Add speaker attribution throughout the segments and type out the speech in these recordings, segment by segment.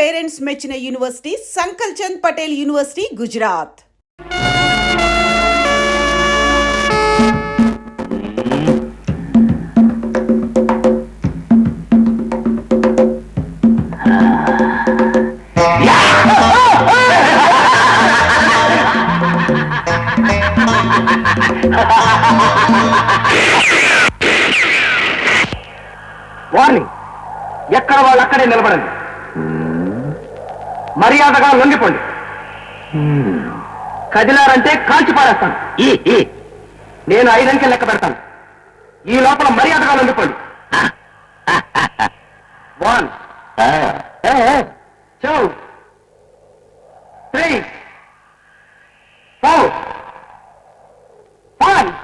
Speaker 1: Parents మెచ్చిన university Sankal Chand Patel university Gujarat.
Speaker 2: Warning, ఎక్కడ వాళ్ళు అక్కడే నిలబడండి. మర్యాదగా లొంగిపోండి. కదిలారంటే కాల్చి పారేస్తాను. నేను 5 అంకెలు లెక్క పెడతాను. ఈ లోపల మర్యాదగా లొంగిపోండి. 1 2 3 4 5.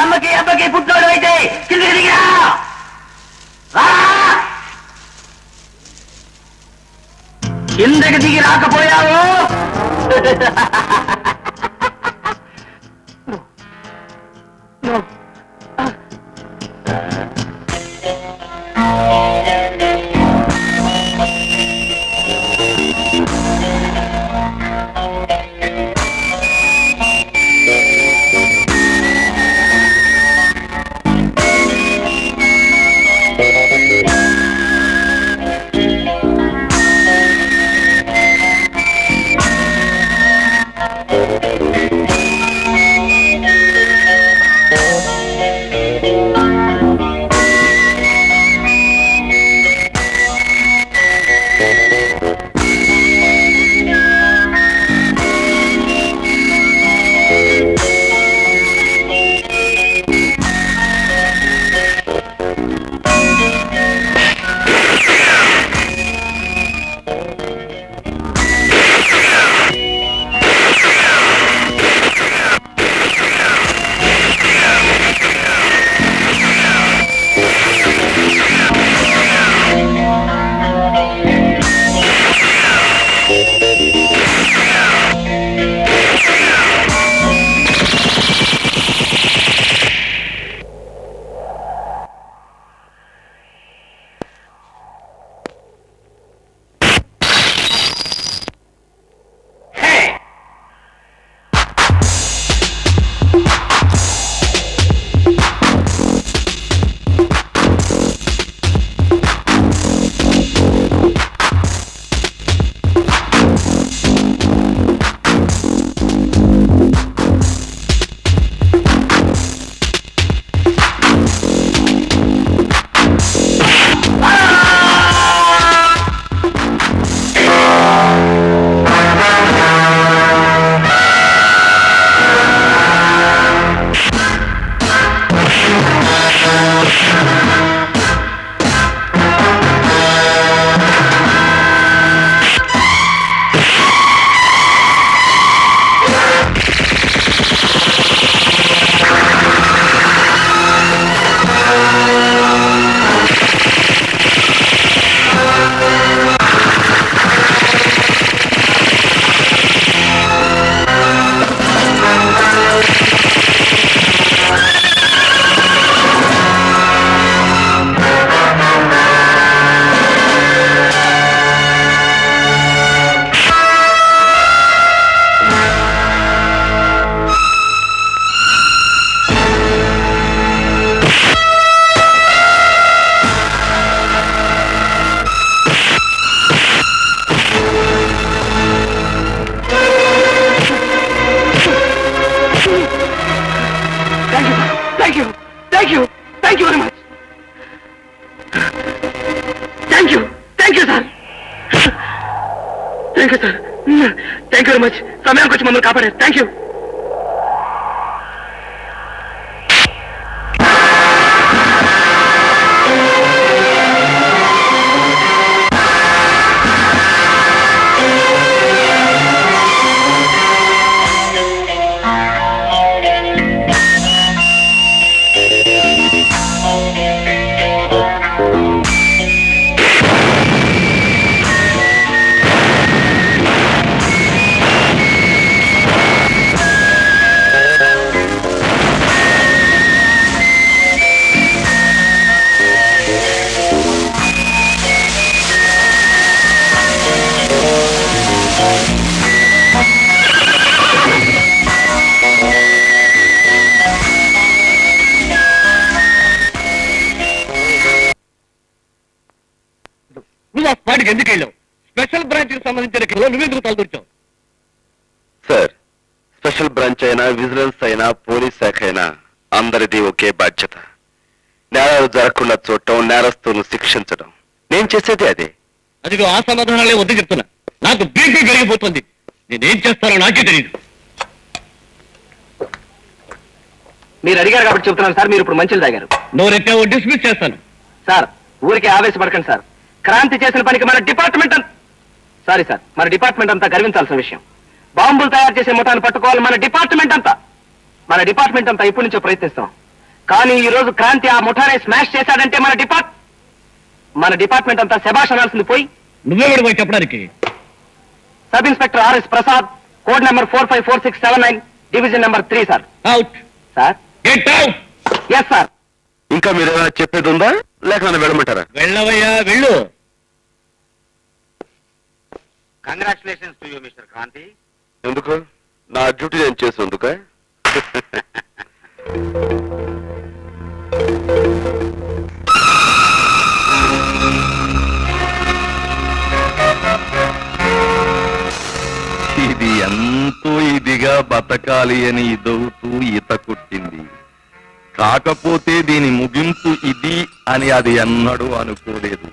Speaker 2: అమ్మకి అబ్బకి పుట్టినోడు అయితే కిందికి దిగిరా. కిందకి దిగి రాకపోయావు thank you very much. Thank you sir. Thank you sir. Thank you very much. సమయానికి వచ్చి మమ్మల్ని కాపాడారు. Thank you.
Speaker 3: వాటికి ఎందుకు వెళ్ళావు? స్పెషల్ బ్రాంచ్ కి సంబంధించిన కేసులో నువ్వెందుకు తలదూర్చావు?
Speaker 4: సార్, స్పెషల్ బ్రాంచ్ అయినా విజిలెన్స్ అయినా పోలీస్ శాఖ అయినా అందరిది ఒకే బాధ్యత. నేరాలు జరగకుండా చూడటం, నేరస్తులను శిక్షించడం. నేను చేసేది అదే.
Speaker 3: అదిగో ఆ సమాధానాలే వద్దు చెప్తున్నా. నాకు బీపీ పెరిగిపోతుంది. నేనేం చేస్తానో నాకే తెలియదు.
Speaker 2: మీరు అడిగారు కాబట్టి చెప్తున్నాను సార్. మీరు ఇప్పుడు మంచిలు తాగారు.
Speaker 3: నువ్వు రెట్టావో డిస్మిస్ చేస్తాను.
Speaker 2: సార్, ఊరికే ఆవేశపడకండి సార్. క్రాంతి చేసిన పనికి మన డిపార్ట్మెంట్ మన డిపార్ట్మెంట్ అంతా గర్వించాల్సిన విషయం. బాంబులు తయారు చేసే ముఠాన్ని పట్టుకోవాలి మన డిపార్ట్మెంట్ అంతా ఇప్పటి నుంచో ప్రయత్నిస్తాం. కానీ ఈ రోజు క్రాంతి ఆ ముఠానే స్మాష్ చేశాడంటే మన డిపార్ట్మెంట్ అంతా శభాష్ అనాల్సింది పోయి
Speaker 3: నువ్వెవడు పోయి చెప్పడానికి?
Speaker 2: Sub inspector RS Prasad, code number 454679, division number 3 sir.
Speaker 3: Out
Speaker 2: sir.
Speaker 3: Get out.
Speaker 2: Yes sir.
Speaker 4: ఇంకా మీరు ఏమైనా చెప్పేది ఉందా, లేక నన్ను వెళ్ళమంటారా?
Speaker 3: వెళ్ళవయ్యా, వెళ్ళు.
Speaker 5: Congratulations to you mister Kranthi.
Speaker 4: ఎందుకు? నా డ్యూటీ నేను చేసేందుక? ఇది ఎంతో ఇదిగా బతకాలి అని ఇదవుతూ ఈత కొట్టింది. కాకపోతే దీని ముగింపు ఇది అని అది ఎన్నడూ అనుకోలేదు.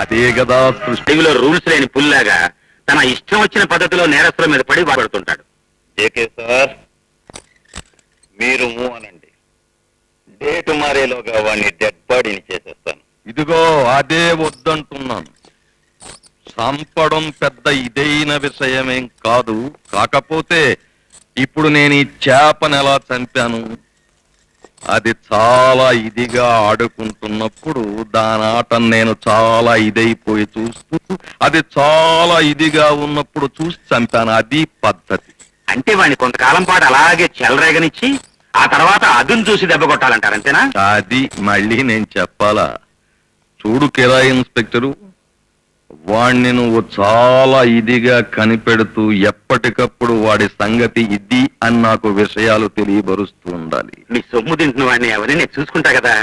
Speaker 4: అదే కదా
Speaker 5: సృష్టిలో రూల్స్ లేని పుల్లాగా తన ఇష్టం వచ్చిన పద్ధతిలో నేరస్తుల మీద పడి వాడుతుంటాడు.
Speaker 4: ఏకే సార్, మీరు అనండి. డేటు మారేలోగా వాడిని డెడ్ బాడీని చేసేస్తాను. ఇదిగో అదే వద్దంటున్నాను. చంపడం పెద్ద ఇదైన విషయమేం కాదు. కాకపోతే ఇప్పుడు నేను ఈ చేపను ఎలా చంపాను, అది చాలా ఇదిగా ఆడుకుంటున్నప్పుడు దాని ఆటను నేను చాలా ఇదైపోయి చూస్తూ, అది చాలా ఇదిగా ఉన్నప్పుడు చూసి చంపాను. అది పద్ధతి.
Speaker 5: అంటే వాడిని కొంతకాలం పాటు అలాగే చెలరేగనిచ్చి ఆ తర్వాత అదును చూసి దెబ్బ కొట్టాలంటారు, అంతేనా?
Speaker 4: అది మళ్ళీ నేను చెప్పాలా? చూడు కిరాయి ఇన్స్పెక్టరు, వాణ్ణి నువ్వు చాలా ఇదిగా కనిపెడుతూ ఎప్పటికప్పుడు వాడి సంగతి ఇది అని నాకు విషయాలు తెలియబరుస్తూ ఉండాలి.
Speaker 5: మీ సొమ్ము తింటున్న వాడిని ఎవరిని నేను చూసుకుంటా కదా.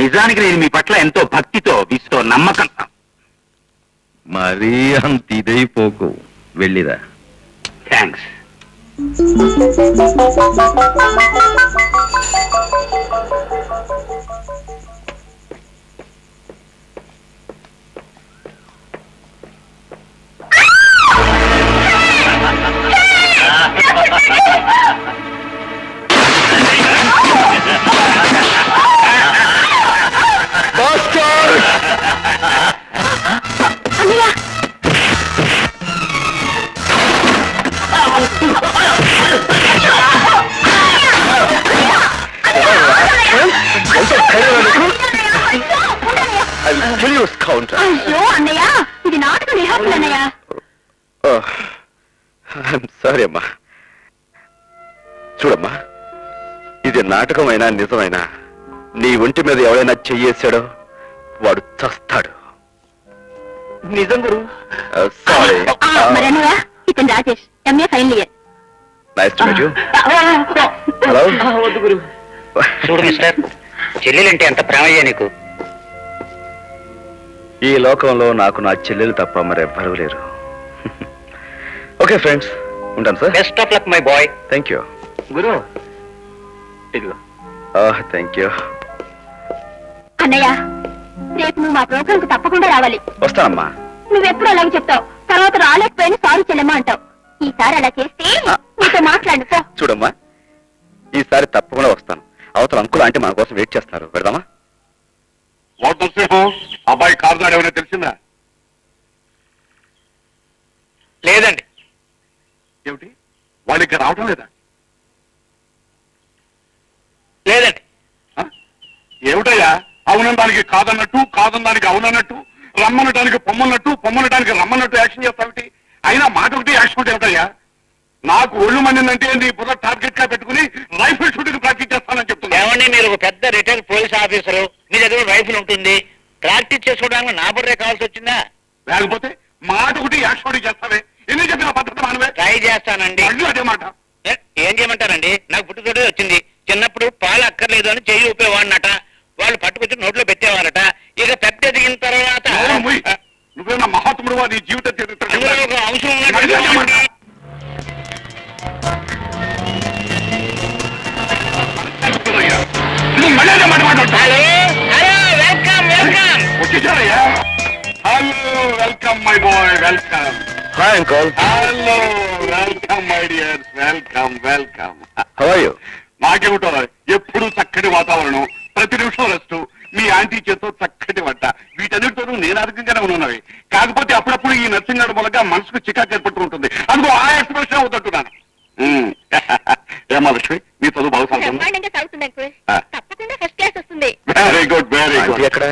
Speaker 5: నిజానికి నేను మీ పట్ల ఎంతో భక్తితో, విసుతో, నమ్మకం.
Speaker 4: మరీ అంత ఇదైపోకు. వెళ్ళిరా.
Speaker 5: థ్యాంక్స్.
Speaker 6: ఇది నాటకం రిహార్సల్ అన్నయ్య.
Speaker 4: సారీ అమ్మా. చూడమ్మా, ఇది నాటకమైనా నిజమైనా నీ ఒంటి మీద ఎవరైనా చెయ్యేశాడో వాడు చస్తాడు.
Speaker 2: నిజం గురు.
Speaker 4: సారీ.
Speaker 6: మరి అన్నయ్య, ఇతను Rajesh, MA final year.
Speaker 4: Nice to meet you. Hello.
Speaker 2: వద్దు గురు.
Speaker 5: చూడు మిస్టర్, చెల్లెలంటే ఎంత ప్రేమయ్యా నీకు.
Speaker 4: ఈ లోకంలో నాకు నా చెల్లెలు తప్ప మరెవ్వరూ లేరు. ఓకే ఫ్రెండ్స్, ఉంటాను sir.
Speaker 5: Best of luck my boy.
Speaker 4: Thank you.
Speaker 2: గురు, ఇదిగో
Speaker 4: థ్యాంక్ యూ.
Speaker 6: అన్నయ్య రేపు నువ్వు మా ప్రోగ్రామ్ కు తప్పకుండా రావాలి.
Speaker 4: వస్తానమ్మా.
Speaker 6: నువ్వెప్పుడు అలాగే చెప్తావు, తర్వాత రాలేకపోయినా సారీ చెల్లెమ్మా అంటావు. ఈసారి అలా చేస్తే నీతో మాట్లాడు పో.
Speaker 4: చూడమ్మా, ఈసారి తప్పకుండా వస్తాను. అవతల అంకుల్ అంటే మన కోసం వెయిట్ చేస్తారు. పెడదామా?
Speaker 5: అబ్బాయి కారు ఏమైనా తెలిసిందా?
Speaker 2: లేదండి.
Speaker 5: ఏమిటి, వాళ్ళు ఇక్కడ రావటం లేదా?
Speaker 2: లేదండి.
Speaker 5: ఏమిటయ్యా, అవునడానికి కాదన్నట్టు, కాదనడానికి అవునన్నట్టు, రమ్మనటానికి పొమ్మన్నట్టు, పొమ్మనటానికి రమ్మన్నట్టు యాక్షన్ చేస్తావిటి? అయినా మాట ఒకటి యాక్షన్ ఒకటి ఏమిటయ్యా? నాకు ఒళ్ళు మండిందంటే నీ బుర్ర టార్గెట్ గా పెట్టుకుని రైఫిల్ షూటింగ్ ప్రాక్టీస్ చేస్తానని చెప్తున్నా.
Speaker 2: ఏమండి, మీరు ఒక పెద్ద రిటైర్డ్ పోలీస్ ఆఫీసరు, మీ దగ్గర రైఫిల్ ఉంటుంది, ప్రాక్టీస్ చేసుకోవడానికి నా బుర్రే కావాల్సి వచ్చిందా?
Speaker 5: లేకపోతే మాట ఒకటి యాక్షన్ ఒకటి చేస్తావే. ఎన్ని చెప్పిన పద్ధతి మానవే.
Speaker 2: ట్రై చేస్తానండి.
Speaker 5: మళ్ళీ అదే మాట.
Speaker 2: ఏం చేయమంటారండి, నాకు పుట్టుతోటే వచ్చింది. చిన్నప్పుడు పాలు అక్కర్లేదు అని చెయ్యి ఊపేవాడినట, వాళ్ళు పట్టుకొచ్చి నోట్లో పెట్టేవారట. ఇక పెద్ద ఎదిగిన తర్వాత
Speaker 5: నువ్వేనా మహాత్ముడు నీ జీవిత చరిత్ర
Speaker 2: అందులో ఒక అంశం
Speaker 5: మళ్ళీ అదే మాట.
Speaker 2: ఉన్నట్టు
Speaker 5: నువ్వు మళ్ళీ అదే మాట మాట్లాడతావు.
Speaker 2: Hello, welcome welcome.
Speaker 5: వచ్చేసారయ్యా. Hello, welcome my boy, welcome.
Speaker 4: Hi uncle.
Speaker 5: Hello, welcome my dears, welcome welcome.
Speaker 4: How are you?
Speaker 5: నాకేమిటో ఎప్పుడు చక్కటి వాతావరణం, ప్రతి నిమిషం రెస్ట్, మీ ఆంటీ చేతో చక్కటి వంట, వీటన్నిటితోనూ నేను ఆరోగ్యంగానే ఉన్నవి. కాకపోతే అప్పుడప్పుడు ఈ నర్సింగ్ మూలంగా మనసుకు చికాకు ఏర్పడుతూ ఉంటుంది. అందుకో ఆ ఎక్స్ప్రెషన్ అవుతుంటున్నాను. ఏమా లక్ష్మి, మీ చదువు బాగా
Speaker 6: బ్రహ్మాండంగా సాగుతుంది అంకుల్. తప్పకుండా ఫస్ట్ క్లాస్ వస్తుంది.
Speaker 5: Very good, very good.
Speaker 4: ఎక్కడ?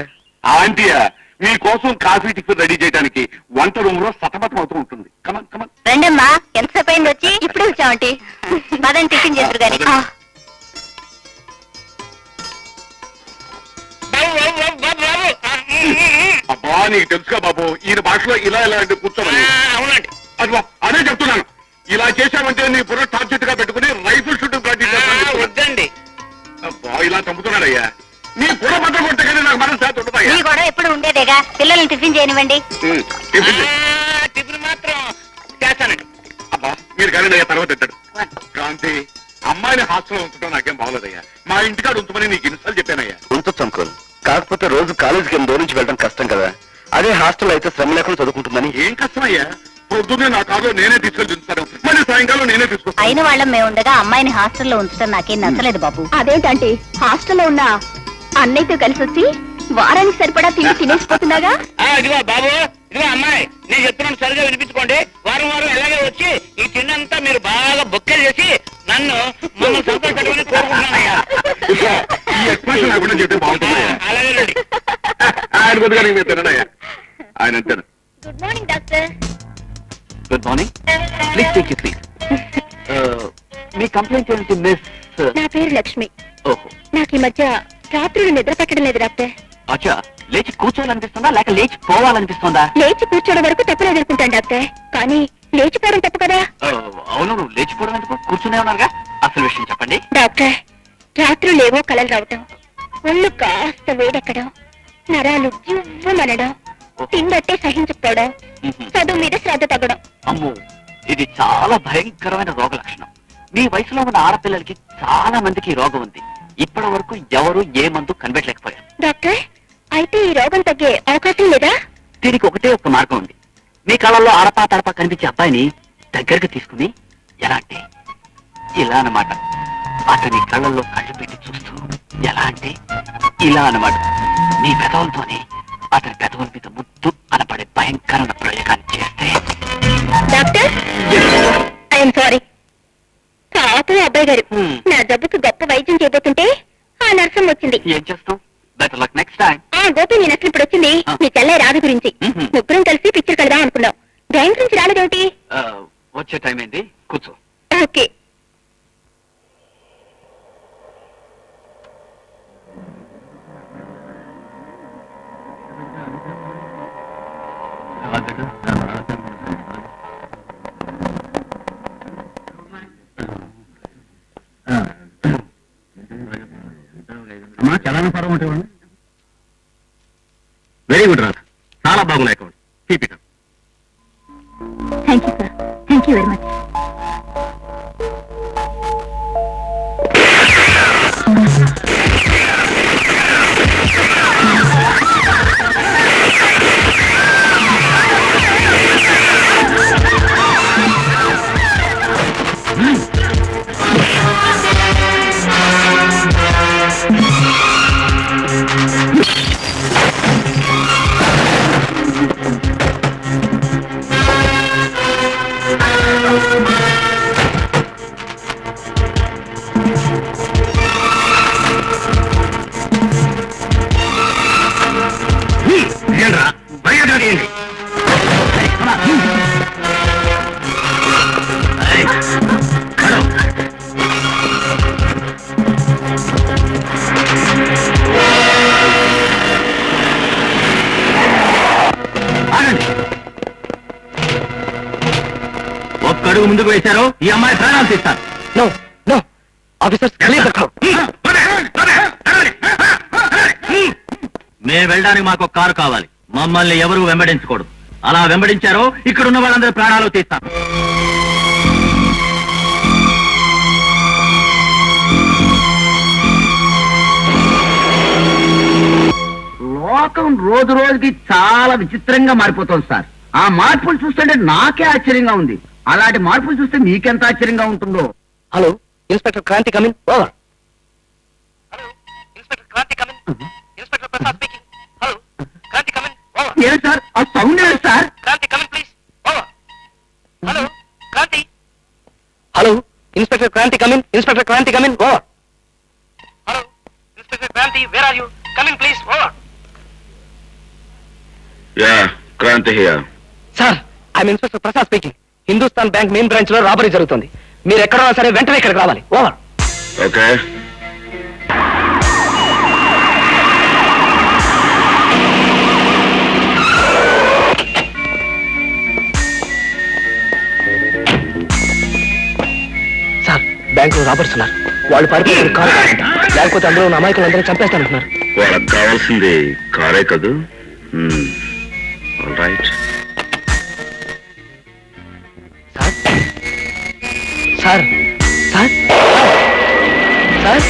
Speaker 5: ఆంటీయా మీకోసం కాఫీ టిఫిన్ రెడీ చేయడానికి వంట రూమ్ లో సతమతం అవుతూ ఉంటుంది. Come on come on.
Speaker 6: రండమ్మా, ఎంతసేపు అయింది వచ్చి? ఇప్పుడు వచ్చామంటే పదండి టిఫిన్ చేద్దరు గాని.
Speaker 5: అబ్బా, నీకు తెలుసుగా బాబు, ఈయన భాషలో ఇలా ఇలా అంటే కూర్చోమని.
Speaker 2: అవునండి.
Speaker 5: అదిగో అదే చెప్తున్నాను. ఇలా చేశావంటే నీ బుర్ర టార్గెట్ గా పెట్టుకుని రైఫిల్ షూటింగ్ ప్రాక్టీస్ చేస్తాను.
Speaker 2: వద్దండి.
Speaker 5: అబ్బా, ఇలా చంపుతున్నాడయ్యా. నీ బుర్ర బట్ట కొట్టగానే నాకు మనసు శాతం
Speaker 6: మీ
Speaker 5: ఉంటుందయ్యా.
Speaker 6: కూడా ఎప్పుడు ఉండేదేగా. పిల్లల్ని టిఫిన్ చేయనివ్వండి.
Speaker 5: టిఫిన్ చేయి.
Speaker 2: టిఫిన్ మాత్రం చేస్తానండి.
Speaker 5: అబ్బా, మీరు కానీ అయ్యా తర్వాత ఎత్తాడు. క్రాంతి, అమ్మాయిని హాస్టల్లో ఉంచడం నాకేం బాగోలేదయ్యా. మా ఇంటికాడ ఉంచమని నీకు ఇన్నిసార్లు చెప్పానయ్యా.
Speaker 4: ఉంచొచ్చు అంకుల్. కాకపోతే రోజు కాలేజీకి దూరం నుంచి వెళ్ళడం కష్టం కదా. అదే హాస్టల్ అయితే శ్రమ లేకుండా చదువుకుంటుందని.
Speaker 5: ఏం కష్టమయ్యా, పొద్దున్నే నా కారులో నేనే తీసుకెళ్ళి దించుతాను, మళ్ళీ సాయంకాలం నేనే తీసుకొస్తాను.
Speaker 6: అయిన వాళ్ళం మేము ఉండగా అమ్మాయిని హాస్టల్లో ఉంచడం నాకేం నచ్చలేదు బాబు. అదేంటంటే హాస్టల్లో ఉన్న అన్నయ్యతో కలిసి వచ్చి వారానికి సరిపడా తిండి తినేసిపోతున్నాగా.
Speaker 2: ఇదిగో బాబు, ఇదిగో అమ్మాయి, నేను చెప్తున్నాను సరిగా వినిపించుకోండి. వారం వారం ఎలాగే వచ్చి ఈ తిన్నంతా మీరు బాగా బొక్కలు చేసి నన్ను మమ్మల్ని సంతోషపెట్టుకుని కోరుకుంటున్నానయ్యా.
Speaker 5: ఈ ఎక్స్ప్రెషన్ లేకుండా చెప్తే బాగుంటుందయ్యా.
Speaker 2: అలాగే రండి.
Speaker 5: ఆయన కొద్దిగా మీరు తినడయ్యా. ఆయన అంతేనా.
Speaker 6: Good morning doctor.
Speaker 2: Good morning. Please take you please. Me complaint ఏంటి మిస్?
Speaker 6: నా పేరు లక్ష్మి.
Speaker 2: ఓహో,
Speaker 6: నాకు ఈ మధ్య రాత్రులు నిద్ర పట్టడం లేదు డాక్టర్.
Speaker 2: అచ్చా, లేచి కూర్చోవాలనిపిస్తుందా లేక లేచి పోవాలనిపిస్తుందా?
Speaker 6: లేచి కూర్చోవడం వరకు తప్పలేదు అనుకుంటాను డాక్టర్, కానీ లేచిపోవడం తప్పు కదా.
Speaker 2: అవును, లేచిపోవడం ఎందుకు, కూర్చునే ఉన్నారుగా. అసలు విషయం చెప్పండి.
Speaker 6: డాక్టర్, రాత్రులేవో కలలు రావటం, ఒళ్ళు కాస్త వేడెక్కడం, నరాలు జివ్వమనడం, తిండట్టే సహించకపోవడం, చదువు మీద శ్రద్ధ తగ్గడం.
Speaker 2: అమ్మో, ఇది చాలా భయంకరమైన రోగ లక్షణం. మీ వయసులో ఉన్న ఆడపిల్లలకి చాలా మందికి ఈ రోగం ఉంది. ఇప్పటి వరకు ఎవరు ఏ మందు కనిపెట్టలేకపోయారు.
Speaker 6: డాక్టర్, అయితే ఈ రోగం తగ్గే అవకాశం లేదా?
Speaker 2: దీనికి ఒకటే ఒక మార్గం ఉంది. మీ కళ్ళల్లో అడపా తడపా కనిపించే అబ్బాయిని దగ్గరకు తీసుకుని ఎలా అంటే ఇలా అన్నమాట. అతని కళ్ళల్లో కళ్ళు పెట్టి చూస్తూ ఎలా అంటే ఇలా అన్నమాట. మీ పెదవులతోనే అతని పెదవుల మీద ముద్దు అనపడే భయంకరమైన ప్రయోగాన్ని చేస్తే.
Speaker 6: Doctor, I'm sorry. పాపం అబ్బాయి గారు, నా జబ్బుకు గొప్ప వైద్యం చేయబోతుంటే ఆ నర్సం వచ్చింది.
Speaker 2: ఏం చేస్తాం? Better luck next time.
Speaker 6: ఆ గోపి నేను అసలు ఇప్పుడు వచ్చింది మీ చెల్లె రాధ గురించి. ముగ్గురం కలిసి పిక్చర్ కడదాం అనుకున్నాం. బ్యాంక్ నుంచి రాలేదేమిటి?
Speaker 2: వచ్చే టైం ఏంది, కూర్చో.
Speaker 6: ఓకే.
Speaker 2: వెరీ గుడ్ రాధ, చాలా బాగున్నాయి account. Keep it up.
Speaker 6: Thank you sir, thank you very much.
Speaker 3: ఏంట్రా మర్యాద తీయండి. ఆగండి. ఒక్కడుగు ముందుకు వేశారు ఈ అమ్మాయి ప్రాణాలు తీస్తారు.
Speaker 2: నో నో ఆఫీసర్స్
Speaker 3: మేము వెళ్ళడానికి మాకు ఒక కారు కావాలి. మమ్మల్ని ఎవరు వెంబడించకూడదు. అలా వెంబడించారో ఇక్కడ ఉన్న వాళ్ళందరూ ప్రాణాలు తీస్తాం. లోకం రోజు రోజుకి చాలా విచిత్రంగా మారిపోతుంది సార్. ఆ మార్పులు చూస్తుంటే నాకే ఆశ్చర్యంగా ఉంది. అలాంటి మార్పులు చూస్తే మీకెంత ఆశ్చర్యంగా ఉంటుందో.
Speaker 2: Hello inspector Kranthi come in over. Hello inspector Kranthi come in. Inspector Prasad speaking. Hello Kranthi come in over.
Speaker 3: ఏం సార్ ఆ సౌండ్ ఏంటి sir?
Speaker 2: Kranthi come in please over. Hello Kranthi. Hello inspector Kranthi come in. Inspector Kranthi come in over. Hello inspector Kranthi where are you? Come in please over.
Speaker 5: Yeah Kranthi here.
Speaker 2: Sir I'm inspector Prasad speaking. Hindustan bank main branch లో robbery జరుగుతుంది. మీరు ఎక్కడున్నా సరే వెంటనే ఇక్కడికి రావాలి. ఓవర్.
Speaker 5: ఓకే.
Speaker 2: సార్ బ్యాంక్ లో robbers ఉన్నారు. వాళ్ళు పారిపోయారు కారు లేకపోతే అందులో ఉన్న అమాయకులందరూ చంపేస్తానంటున్నారు.
Speaker 5: వాళ్ళకి కావాల్సింది కారే కదూ. All right.
Speaker 2: Sir sir sir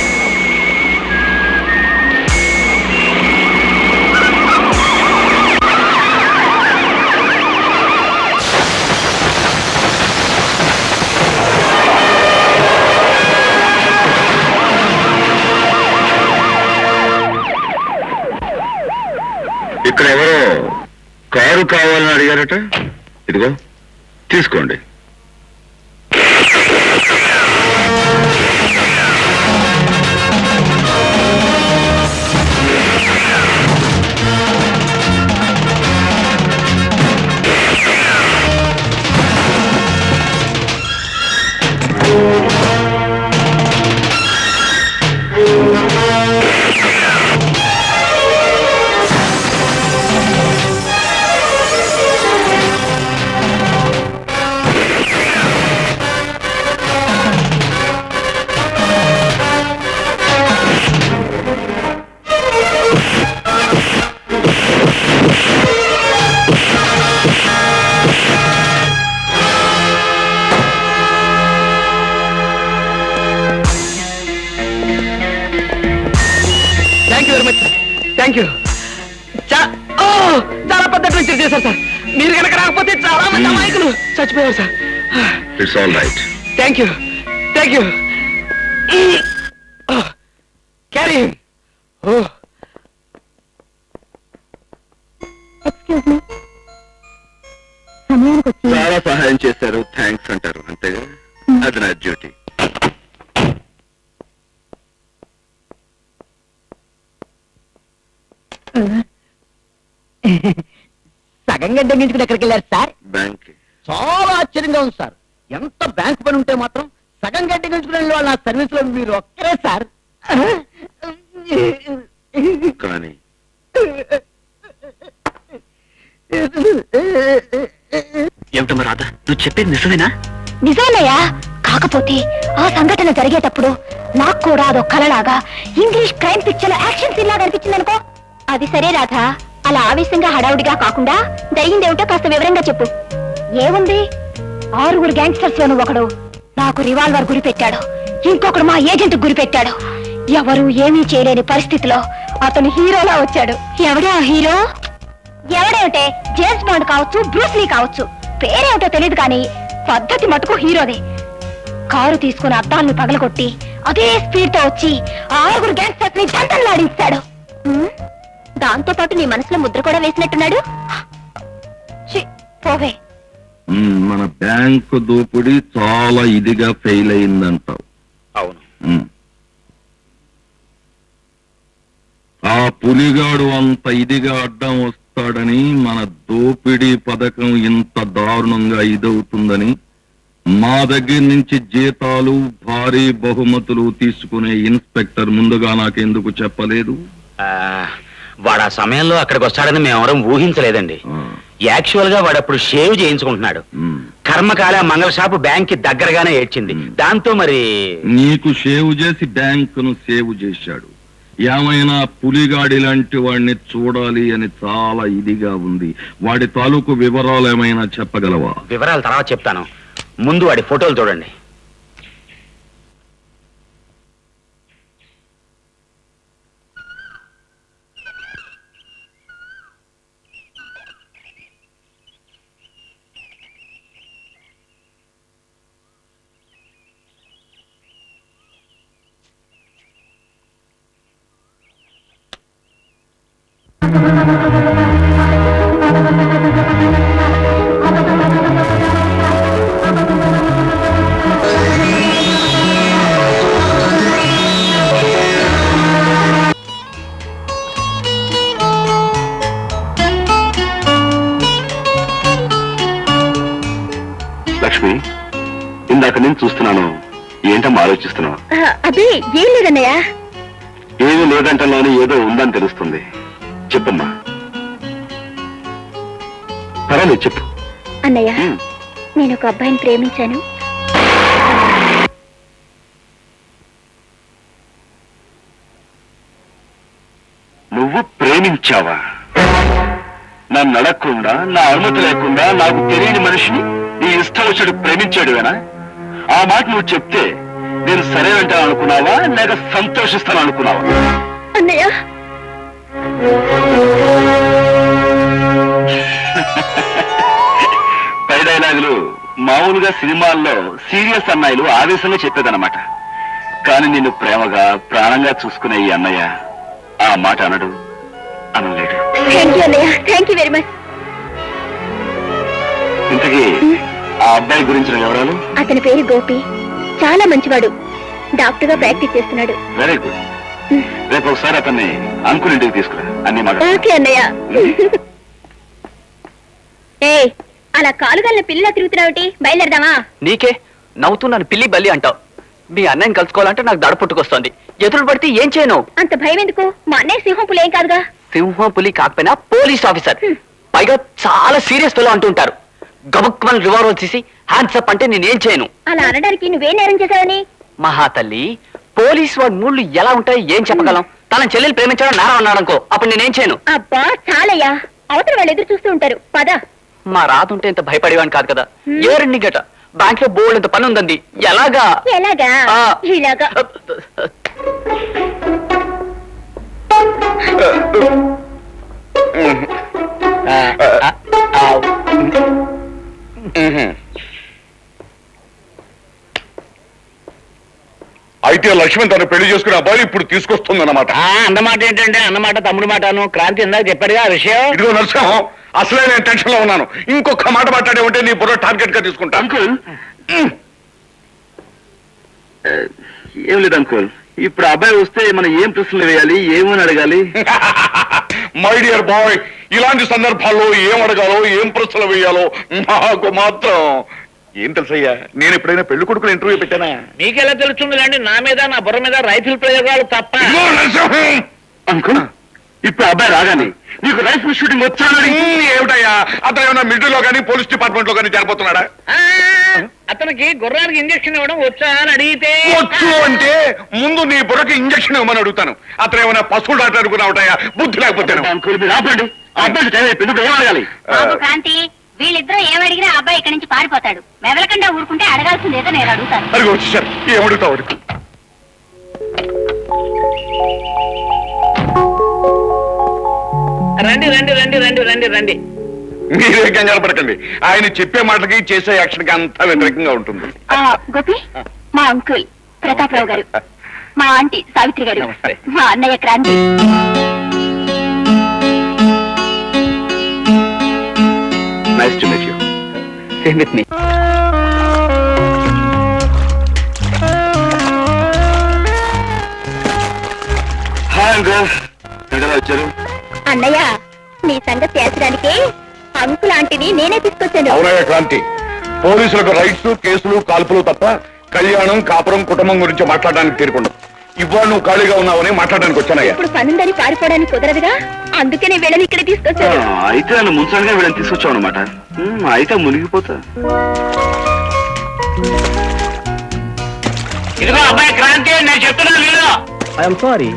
Speaker 5: ఇక్కడ ఎవరో కారు కావాలని అడిగారట. ఇదిగో తీసుకోండి.
Speaker 2: Thank you. చాలా పెద్ద అడ్వెంచర్ చేశారు సార్. మీరు కనుక రాకపోతే చాలా మంది అమాయకులు చచ్చిపోయారు sir.
Speaker 5: It's all right.
Speaker 2: Thank you thank you. Carry
Speaker 6: excuse me, సమయానికి వచ్చి
Speaker 5: చాలా సహాయం చేశారు. థ్యాంక్స్ అంటారు అంతేగా. అది నా డ్యూటీ.
Speaker 7: సగం గంట తగ్గించుకుని ఎక్కడికి వెళ్ళారు సార్?
Speaker 5: బ్యాంక్.
Speaker 7: చాలా ఆశ్చర్యంగా ఉంది సార్. ఎంత బ్యాంక్ పని ఉంటే మాత్రం సగం గంట తగ్గించుకుని వెళ్ళిన వాళ్ళు నా సర్వీస్ లో మీరు ఒక్కరే సార్.
Speaker 5: కానీ
Speaker 3: ఏమిటమ్మా రాధా, నువ్వు చెప్పేది నిజమేనా?
Speaker 6: నిజాలయ్యా. కాకపోతే ఆ సంఘటన జరిగేటప్పుడు నాకు కూడా అదో కలలాగా English crime picture action scene లాగా అనిపించింది అనుకో. అది సరే రాధా, అలా ఆవేశంగా హడావుడిగా కాకుండా జరిగిందేమిటో కాస్త వివరంగా చెప్పు. ఏముంది, 6 గ్యాంగ్స్టర్స్ లోను ఒకడు నాకు రివాల్వర్ గురి పెట్టాడు, ఇంకొకడు మా ఏజెంట్ గురి పెట్టాడు. ఎవరు ఏమీ చేయలేని పరిస్థితిలో అతను హీరోలా వచ్చాడు. ఎవడా హీరో? ఎవడేమిటే, జేమ్స్ బాండ్ కావచ్చు, బ్రూస్లీ కావచ్చు, పేరేమిటో తెలియదు కానీ పద్ధతి మటుకు హీరోదే. కారు తీసుకుని అద్దాలను పగలగొట్టి అదే స్పీడ్ తో వచ్చి 6 గ్యాంగ్స్టర్స్ ని జంటలాడించాడు. దాంతో పాటు నీ మనసులో ముద్ర కూడా వేసినట్టున్నాడు. పోవే.
Speaker 4: మన బ్యాంకు దోపిడీ చాలా ఇదిగా ఫెయిల్ అయిందంటావు.
Speaker 5: అవును.
Speaker 4: పులిగాడు అంత ఇదిగా అడ్డం వస్తాడని, మన దోపిడీ పథకం ఇంత దారుణంగా ఇదవుతుందని మా దగ్గర నుంచి జీతాలు భారీ బహుమతులు తీసుకునే ఇన్స్పెక్టర్ ముందుగా నాకెందుకు చెప్పలేదు?
Speaker 8: వాడు ఆ సమయంలో అక్కడికి వస్తాడని మేమెవరం ఊహించలేదండి. యాక్చువల్ గా వాడు అప్పుడు షేవ్ చేయించుకుంటున్నాడు. కర్మకాల మంగళ షాపు బ్యాంక్ కి దగ్గరగానే ఏడ్చింది. దాంతో మరి
Speaker 4: నీకు షేవ్ చేసి బ్యాంకును సేవ్ చేశాడు. ఏమైనా పులిగాడి లాంటి వాడిని చూడాలి అని చాలా ఇదిగా ఉంది. వాడి తాలూకు వివరాలు ఏమైనా చెప్పగలవా?
Speaker 8: వివరాలు తర్వాత చెప్తాను, ముందు వాడి ఫోటోలు చూడండి.
Speaker 5: లక్ష్మి, ఇందాక నేను చూస్తున్నాను. ఏంటమ్మా ఆలోచిస్తున్నావు?
Speaker 6: అదే ఏం లేదన్నయ్య.
Speaker 5: ఏమీ లేదంటలోనే ఏదో ఉందని తెలుస్తుంది. చెప్పమ్మా. పర్వాలేదు, చెప్పు.
Speaker 6: అన్నయ్య, నేను ఒక అబ్బాయిని ప్రేమించాను.
Speaker 5: నువ్వు ప్రేమించావా? నన్ను అడగకుండా, నా అనుమతి లేకుండా, నాకు తెలియని మనిషిని నీ ఇష్టం వచ్చాడు ప్రేమించాడువేనా? ఆ మాట నువ్వు చెప్తే నేను సరే అంటాను అనుకున్నావా, లేక సంతోషిస్తాను అనుకున్నావా?
Speaker 6: అన్నయ్య,
Speaker 5: పై డైలాగులు మామూలుగా సినిమాల్లో సీరియస్ అన్నయ్యలు ఆవేశంగా చెప్పేదన్నమాట. కానీ నిన్ను ప్రేమగా ప్రాణంగా చూసుకునే ఈ అన్నయ్య ఆ మాట అనడు, అనలేడు.
Speaker 6: థ్యాంక్ యూ అన్నయ్య, థ్యాంక్ యూ వెరీ మచ్.
Speaker 5: ఇంతకీ ఆ అబ్బాయి గురించిన వివరాలు?
Speaker 6: అతని పేరు గోపి, చాలా మంచివాడు. డాక్టర్ గా ప్రాక్టీస్ చేస్తున్నాడు.
Speaker 5: Very good. రేపు ఒకసారి అతన్ని అంకుల్ ఇంటికి తీసుకురా, అన్ని మాట.
Speaker 6: ఓకే అన్నయ్య. ఏ అలా కాలుగల్ని పిల్లలా తిరుగుతున్నావుటి? బయలుదేరదామా?
Speaker 2: నీకే నవ్వుతున్నాను పిల్లి బల్లి అంటావు. మీ అన్నయ్యని కలుసుకోవాలంటే నాకు దడ పుట్టుకొస్తోంది. ఎదురు పడితే ఏం చేయను?
Speaker 6: అంత భయం ఎందుకు? మా అన్నయ్య సింహం పులి ఏం కాదుగా.
Speaker 2: సింహం పులి కాకపోయినా పోలీస్ ఆఫీసర్, పైగా చాలా సీరియస్ ఫెలో అంటుంటారు. గబుక్మని రివాల్వర్ తీసి హ్యాండ్స్ అప్ అంటే నేనేం చేయను.
Speaker 6: అలా అనడానికి నువ్వేం నేరం చేశావని?
Speaker 2: మహాతల్లి, పోలీస్ వాడి మూళ్ళు ఎలా ఉంటాయి ఏం చెప్పగలం? తన చెల్లెలు ప్రేమించడం నేరం అన్నాడనుకో, అప్పుడు నేనేం చేయను.
Speaker 6: అబ్బా చాలయ్యా, అవతల వాళ్ళు ఎదురు చూస్తూ ఉంటారు. పద.
Speaker 2: మా రాతుంటే ఇంత భయపడేవాడిని కాదు కదా. ఏ రెండు గట బ్యాంక్ లో బోల్డ్ ఇంత పని ఉందండి. ఎలాగా?
Speaker 6: ఎలాగా? ఇలాగా.
Speaker 5: అయితే లక్ష్మణ్ తను పెళ్లి చేసుకునే అబ్బాయి ఇప్పుడు తీసుకొస్తుంది అన్నమాట.
Speaker 8: అన్నమాట ఏంటంటే అన్నమాట తమ్ముడు మాటను. క్రాంతి ఇందాక చెప్పాడుగా ఆ విషయం.
Speaker 5: ఇదిగో నరసింహం, అసలే నేను టెన్షన్ లో ఉన్నాను. ఇంకొక మాట మాట్లాడే ఉంటే నీ బుర్ర టార్గెట్ గా తీసుకుంటా. అంకుల్, ఏం లేదు అంకుల్. ఇప్పుడు అబ్బాయి వస్తే మనం ఏం ప్రశ్నలు వేయాలి, ఏమని అడగాలి? మై డియర్ బాయ్, ఇలాంటి సందర్భాల్లో ఏం అడగాలో, ఏం ప్రశ్నలు వేయాలో నాకు మాత్రం ఏం తెలుసయ్యా. నేను ఎప్పుడైనా పెళ్లి కొడుకుని ఇంటర్వ్యూ పెట్టానా?
Speaker 8: మీకెలా తెలుస్తుంది లేండి, నా మీద నా బుర్ర మీద రైతుల ప్రయోగాలు తప్ప.
Speaker 5: అంకుల్, ఇప్పుడు అబ్బాయి రాగానే నీకు రైఫిల్ షూటింగ్ వచ్చానని ఏమిటయ్యా? అతను ఏమన్నా మిలిటరీలో కానీ పోలీస్ డిపార్ట్మెంట్ లో కానీ జరిపోతున్నాడా?
Speaker 8: అతనికి గుర్రానికి ఇంజక్షన్ ఇవ్వడం వచ్చా అని అడిగితే
Speaker 5: వచ్చు అంటే ముందు నీ బుర్రకి ఇంజక్షన్ ఇవ్వమని అడుగుతాను. అతను ఏమైనా పశువులు డాక్టర్ అనుకున్నావుటయ్యా, బుద్ధి లేకపోతే. అంకుల్ మీరు ఆపండి. అబ్బాయి టైం అయిపోయింది, ఏం అడగాలి?
Speaker 6: క్రాంతి, వీళ్ళిద్దరూ ఏమడిగినా అబ్బాయి ఇక్కడి నుంచి పారిపోతాడు. మెదలకుండా ఊరుకుంటే అడగాల్సింది ఏదో నేను అడుగుతాను.
Speaker 5: అడిగి వచ్చేసారు, ఏం అడుగుతావు అడుగు.
Speaker 8: రండి రండి రండి రండి రండి రండి.
Speaker 5: మీరే కంగారు పడకండి. ఆయన చెప్పే మాటలకి చేసే యాక్షన్ కి అంతా వ్యతిరేకంగా ఉంటుంది.
Speaker 6: గోపి, మా అంకుల్ ప్రతాపరావు గారు, మా ఆంటీ సావిత్రి గారు, మా అన్నయ్య Kranthi.
Speaker 5: Nice to meet you.
Speaker 2: Same with me.
Speaker 5: Hi uncle. ఎలా వచ్చారు?
Speaker 6: అన్నయ్య నీ సంగతి తేల్చడానికి అంకులాంటివి నేనే తీసుకొచ్చాను.
Speaker 5: అవునయ్య క్రాంతి, పోలీసులకు రైట్స్, కేసులు, కాల్పులు తప్ప కళ్యాణం, కాపురం, కుటుంబం గురించి మాట్లాడడానికి తీరుకుండదు. ఇవాళ నువ్వు ఖాళీగా ఉన్నావని మాట్లాడడానికి వచ్చానయ్యా.
Speaker 6: ఇప్పుడు పనుందని పారిపోవడానికి కుదరదుగా, అందుకనే వీళ్ళని ఇక్కడ తీసుకొచ్చాను.
Speaker 2: అయితే నన్ను ముంచడానికి వీళ్ళని తీసుకొచ్చావు అనమాట. అయితే మునిగిపోతా. ఇదిగో అబ్బాయి క్రాంతి, నేను చెప్తున్నాను వీళ్ళు.
Speaker 7: I'm sorry.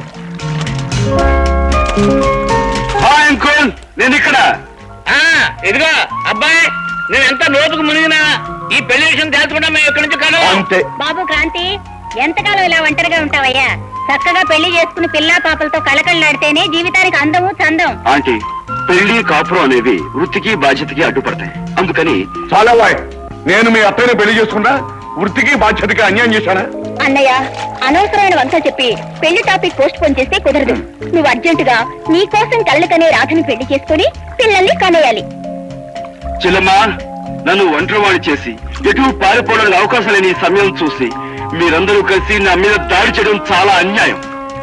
Speaker 2: హాయ్ అంకుల్, నేను ఇక్కడ. ఇదిగో అబ్బాయి, నేను ఎంత లోతుకు మునిగినా ఈ పెళ్లి విషయం తెలుసుకుంటా మేము ఇక్కడి నుంచి కాదు.
Speaker 5: అంతే.
Speaker 6: బాబు క్రాంతి, ఎంతకాలం ఇలా ఒంటరిగా ఉంటావయ్యా? చక్కగా పెళ్లి చేసుకుని పిల్లా పాపలతో కళకళలాడితేనే జీవితానికి అందము చందం.
Speaker 2: ఆంటీ, పెళ్లి కాపురం అనేవి వృత్తికి బాధ్యతకి అడ్డుపడతాయి. అందుకని
Speaker 5: చాలా వాయ్, నేను మీ అత్తయ్యని పెళ్లి చేసుకున్నా వృత్తికి బాధ్యతకి అన్యాయం చేశానా?
Speaker 6: అన్నయ్య, అనవసరమైన వంక చెప్పి పెళ్లి టాపిక్ పోస్ట్ పోన్ చేస్తే కుదరదు. నువ్వు అర్జెంటుగా నీ కోసం కళ్ళకనే రాధని పెళ్లి చేసుకుని పిల్లల్ని కనేయాలి.
Speaker 2: చెల్లమ్మా, నన్ను ఒంటరివాణి చేసి ఎటు పారిపోవడానికి అవకాశం లేని ఈ సమయం చూసి మీరందరూ కలిసి నా మీద దాడి చేయడం చాలా అన్యాయం.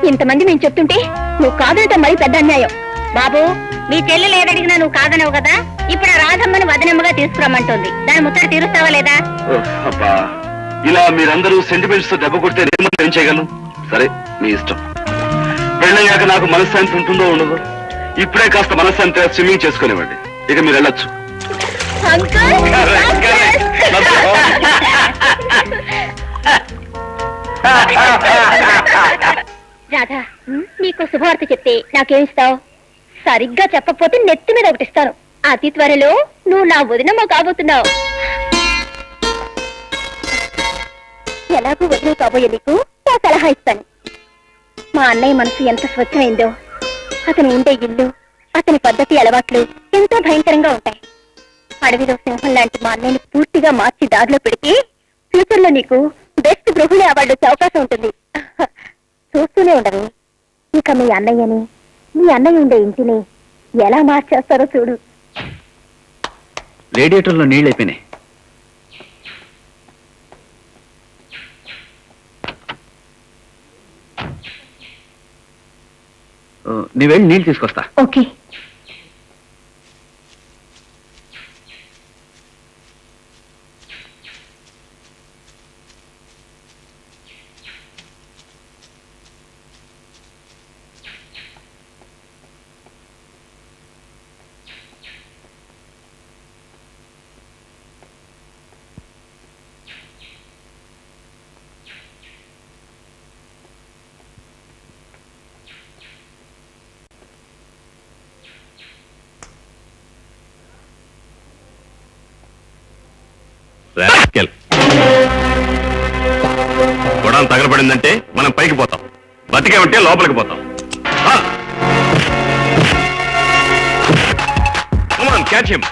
Speaker 6: ఇంతమంది మేము చెప్తుంటే నువ్వు కాదంటే మరి పెద్ద అన్యాయం. బాబు, మీ చెల్లెలు ఏదడిగినా నువ్వు కాదనవు కదా, ఇప్పుడు ఆ రాధమ్మని వదనమ్మగా తీసుకురమ్మంటుంది. దాని ముచ్చట తీరుస్తావా లేదా?
Speaker 2: అబ్బా, ఇలా మీరందరూ సెంటిమెంట్స్ తో దెబ్బ కొడితే ఏం చేయగలను? సరే, మీ ఇష్టం. పెళ్ళయ్యాక నాకు మనశ్శాంతి ఉంటుందో ఉండదో. ఇప్పుడే కాస్త మనశ్శాంతిగా స్విమ్మింగ్ చేసుకునేవ్వండి. ఇక మీరు వెళ్ళొచ్చు.
Speaker 6: రాధా, నీకు శుభవార్త చెప్తే నాకేమిస్తావు? సరిగ్గా చెప్పకపోతే నెత్తి మీద ఒకటిస్తాను. అతి త్వరలో నువ్వు నా వదినమ్మ కాబోతున్నావు. ఎలాగూ వదిన కాబోయే నీకు నా సలహా ఇస్తాను. మా అన్నయ్య మనసు ఎంత స్వచ్ఛమైందో, అతను ఉండే ఇల్లు, అతని పద్ధతి, అలవాట్లు ఎంతో భయంకరంగా ఉంటాయి. అడవిలో సింహం లాంటి మా అన్నయ్యని పూర్తిగా మార్చి దారిలో పెడితే ఫ్యూచర్ లో నీకు బెస్ట్ గృహిణి అవార్డు వచ్చే అవకాశం ఉంటుంది. చూస్తూనే ఉండవు. ఇక మీ అన్నయ్యని, మీ అన్నయ్య ఉండే ఇంటిని ఎలా మార్చేస్తారో చూడు.
Speaker 8: రేడియేటర్లో నీళ్ళు అయిపోయినాయి. నీ వెళ్ళి నీళ్ళు తీసుకొస్తా.
Speaker 6: ఓకే.
Speaker 5: గొడవ తగలబడిందంటే మనం పైకి పోతాం, బతికేమంటే లోపలికి పోతాం. Catch him.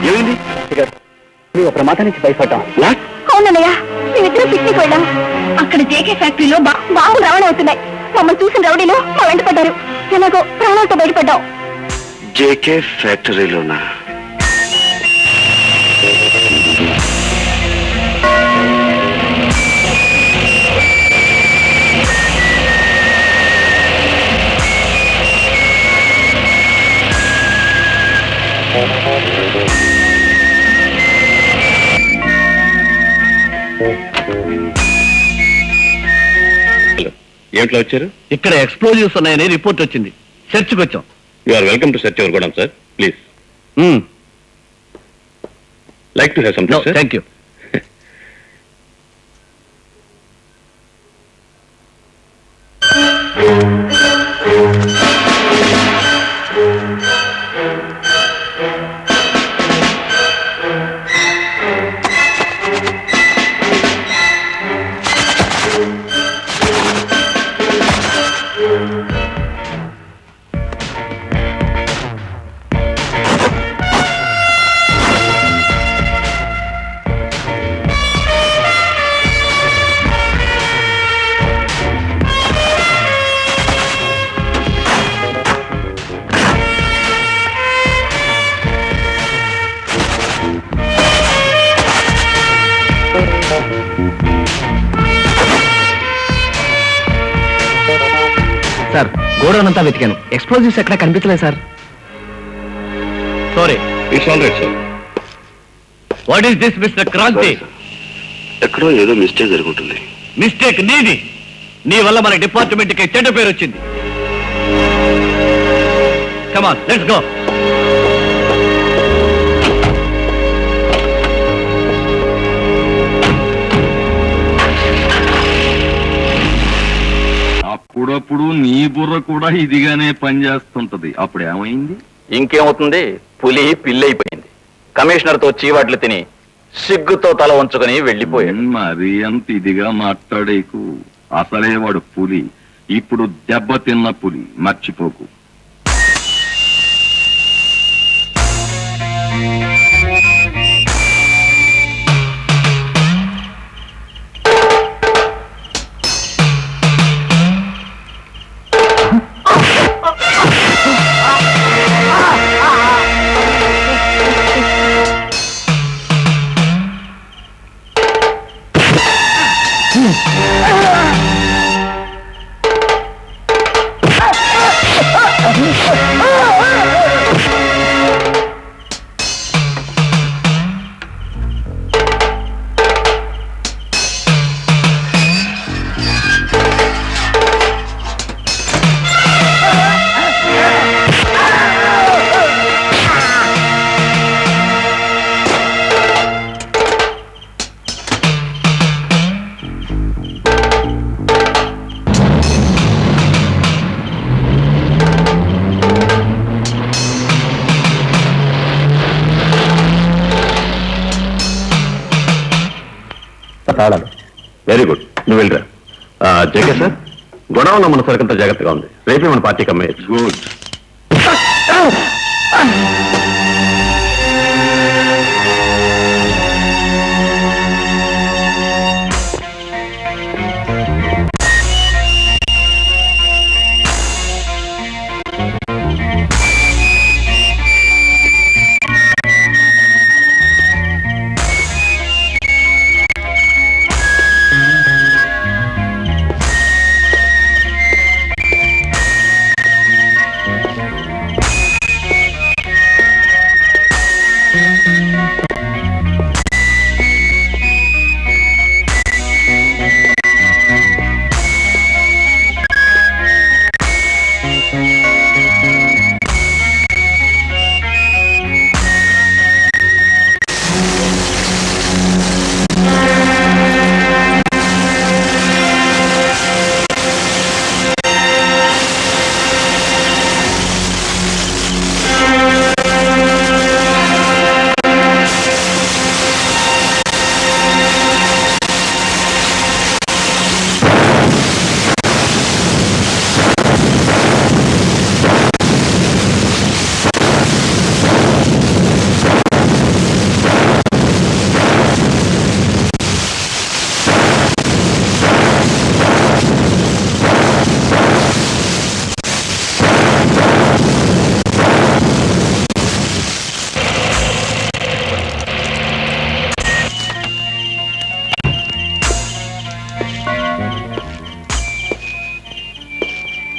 Speaker 5: ఏమైంది?
Speaker 7: నువ్వు ప్రమాదం నుంచి భయపడ్డాం.
Speaker 6: అవునన్నయ్య, మేమిద్దరం పిక్నిక్ వెళ్ళాం. అక్కడ జేకే ఫ్యాక్టరీలో బాంబులు రవాణా అవుతున్నాయి. మమ్మల్ని చూసిన రౌడీలు మా వెంట పడ్డారు. ఎలాగో ప్రాణాలతో బయటపడ్డాం.
Speaker 2: జేకే ఫ్యాక్టరీలోనా?
Speaker 5: ఏమిట్లో వచ్చారు?
Speaker 7: ఇక్కడ ఎక్స్ప్లోజివ్స్ ఉన్నాయని రిపోర్ట్ వచ్చింది. చర్చ్కి వచ్చాం.
Speaker 5: You are welcome to search your godown sir. Please like to have something sir.
Speaker 7: Thank you. Sir, godown అంతా వెతికాను. ఎక్స్ప్లోజివ్స్ ఎక్కడ కనిపించలేదు సార్. Sorry.
Speaker 5: It's all right sir.
Speaker 7: What is this mister Kranthi?
Speaker 5: ఎక్కడో ఏదో మిస్టేక్ జరుగుతుంది.
Speaker 7: మిస్టేక్ నీది. నీ వల్ల మన డిపార్ట్మెంట్ కి చెడ్డ పేరు వచ్చింది. Come on, let's go.
Speaker 4: అప్పుడప్పుడు నీ బుర్ర కూడా ఇదిగానే పనిచేస్తుంటది. అప్పుడు ఏమైంది?
Speaker 8: ఇంకేమవుతుంది, పులి పిల్లైపోయింది. కమిషనర్ తో చీవాట్లు తిని సిగ్గుతో తల వంచుకొని వెళ్ళిపోయాడు.
Speaker 4: మరి అంత ఇదిగా మాట్లాడేకు. అసలే వాడు పులి, ఇప్పుడు దెబ్బ తిన్న పులి, మర్చిపోకు.
Speaker 5: తాళాలు. వెరీ గుడ్, నువ్వు వెళ్ళరా. జేకే సార్, గొడవలో మన సరికంత జాగ్రత్తగా ఉంది. రేపే మన పార్టీకి అమ్మేయచ్చు.
Speaker 4: గుడ్.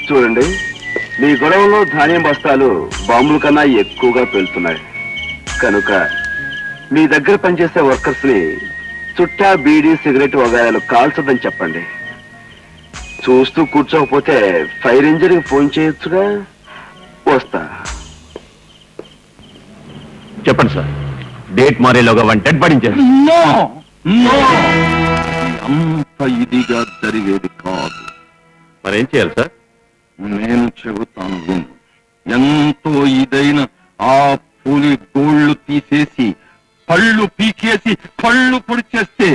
Speaker 5: చూడండి, మీ గొడవలో ధాన్యం బస్తాలు బాంబుల కన్నా ఎక్కువగా పెళ్తున్నాయి కనుక మీ దగ్గర పనిచేసే వర్కర్స్ ని చుట్టా బీడీ సిగరెట్ వగాయాలు కాల్చదని చెప్పండి. చూస్తూ కూర్చోకపోతే ఫైర్ ఇంజన్కి ఫోన్ చేయొచ్చుగా. వస్తా.
Speaker 8: చెప్పండి సార్, డేట్ మారేలోగా వన్ డెడ్ పడించారు.
Speaker 4: అంత ఇదిగా జరిగేది కాదు.
Speaker 8: మరేం చేయాలి సార్?
Speaker 4: నేను చెబుతాను విను. ఎంతో ఇదైన ఆ పులి గోళ్ళు తీసేసి పళ్ళు పీకేసి కళ్ళు పొడిచేస్తే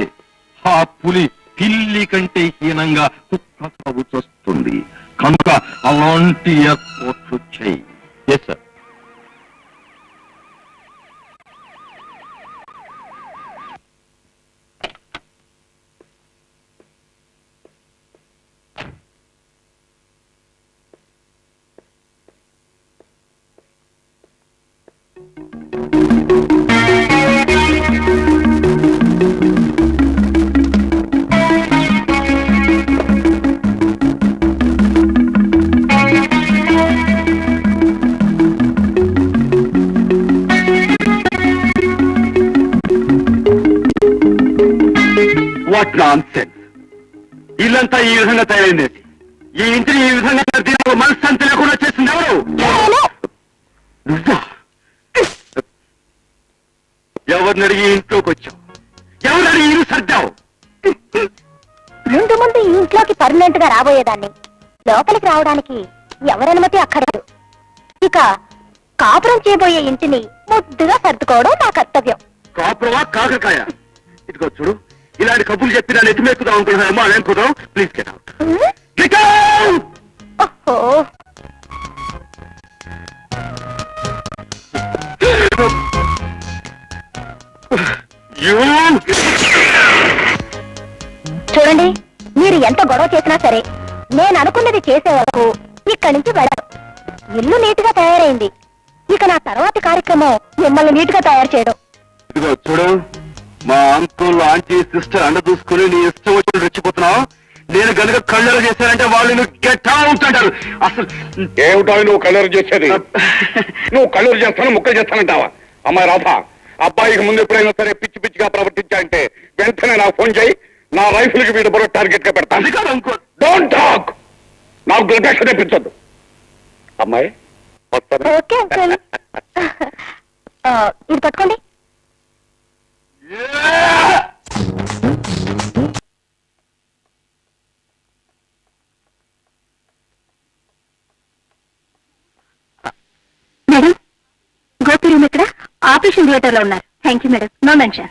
Speaker 4: ఆ పులి పిల్లి కంటే హీనంగా కుక్క సాగు చేస్తుంది. కనుక అలాంటి ఏర్పాట్లు చేయి.
Speaker 8: Yes sir.
Speaker 5: What nonsense! ఇల్లంతా ఈ విధంగా తయారైంది. ఈ ఇంటిని ఈ విధంగా దీనికి మనశ్శాంతి లేకుండా చేసింది ఎవరు? నువ్వా? ఎవరిని అడిగి ఇంట్లోకి వచ్చావు? ఎవరు అడిగి ఇల్లు సర్దావు?
Speaker 6: ముందు ముందు ఈ ఇంట్లోకి పర్మనెంట్ గా రాబోయేదాన్ని. లోపలికి రావడానికి ఎవరనుమతి అక్కర్లేదు. ఇక కాపురం చేయబోయే ఇంటిని ముద్దుగా సర్దుకోవడం నా కర్తవ్యం.
Speaker 5: కాపురమా కాకరకాయ? ఇదిగో చూడు, ఇలాంటి కబుర్లు చెప్పి నన్ను ఎత్తిమెక్కుదాం అనుకుంటున్నామో అదేం కుదరం. Please get out. Get out!
Speaker 6: ఓహో, చూడండి, మీరు ఎంత గొడవ చేసినా సరే నేను అనుకున్నది చేసే వరకు ఇక్కడి నుంచి వెళ్ళను. ఇల్లు నీట్ గా తయారైంది. ఇక నా తర్వాతి కార్యక్రమం మిమ్మల్ని నీట్ గా తయారు చేయడం.
Speaker 5: ఇదిగో చూడు, మా అంకుల్ ఆంటీ సిస్టర్ అండ చూసుకుని నీ ఇష్టం వచ్చి రెచ్చిపోతున్నావు. నేను గనుక కళ్ళెర చేశానంటే వాళ్ళు గెట్ అవుట్ అంటారు. అసలు
Speaker 9: ఏమిటో నువ్వు కళ్ళెర చేసేది? నువ్వు కళ్ళెర చేస్తాను ముక్కలు చేస్తానంటావా? అమ్మాయి రాధా, అబ్బాయికి ముందు ఎప్పుడైనా సరే పిచ్చి పిచ్చిగా ప్రవర్తించాలంటే వెంటనే నాకు ఫోన్ చేయి. నా రైఫిల్ కి వీడు బరో టార్గెట్ గా పెడతాను.
Speaker 5: అది కాదు అంకుల్.
Speaker 9: Don't talk. నాకు దుర్గక్ష తెప్పించొద్దు. అమ్మాయి వస్తాను.
Speaker 6: Okay uncle. ఇది పట్టుకోండి. మేడం, గోపి రూమ్ ఇక్కడ ఆపరేషన్ థియేటర్ లో ఉన్నారు. Thank you madam. No mention.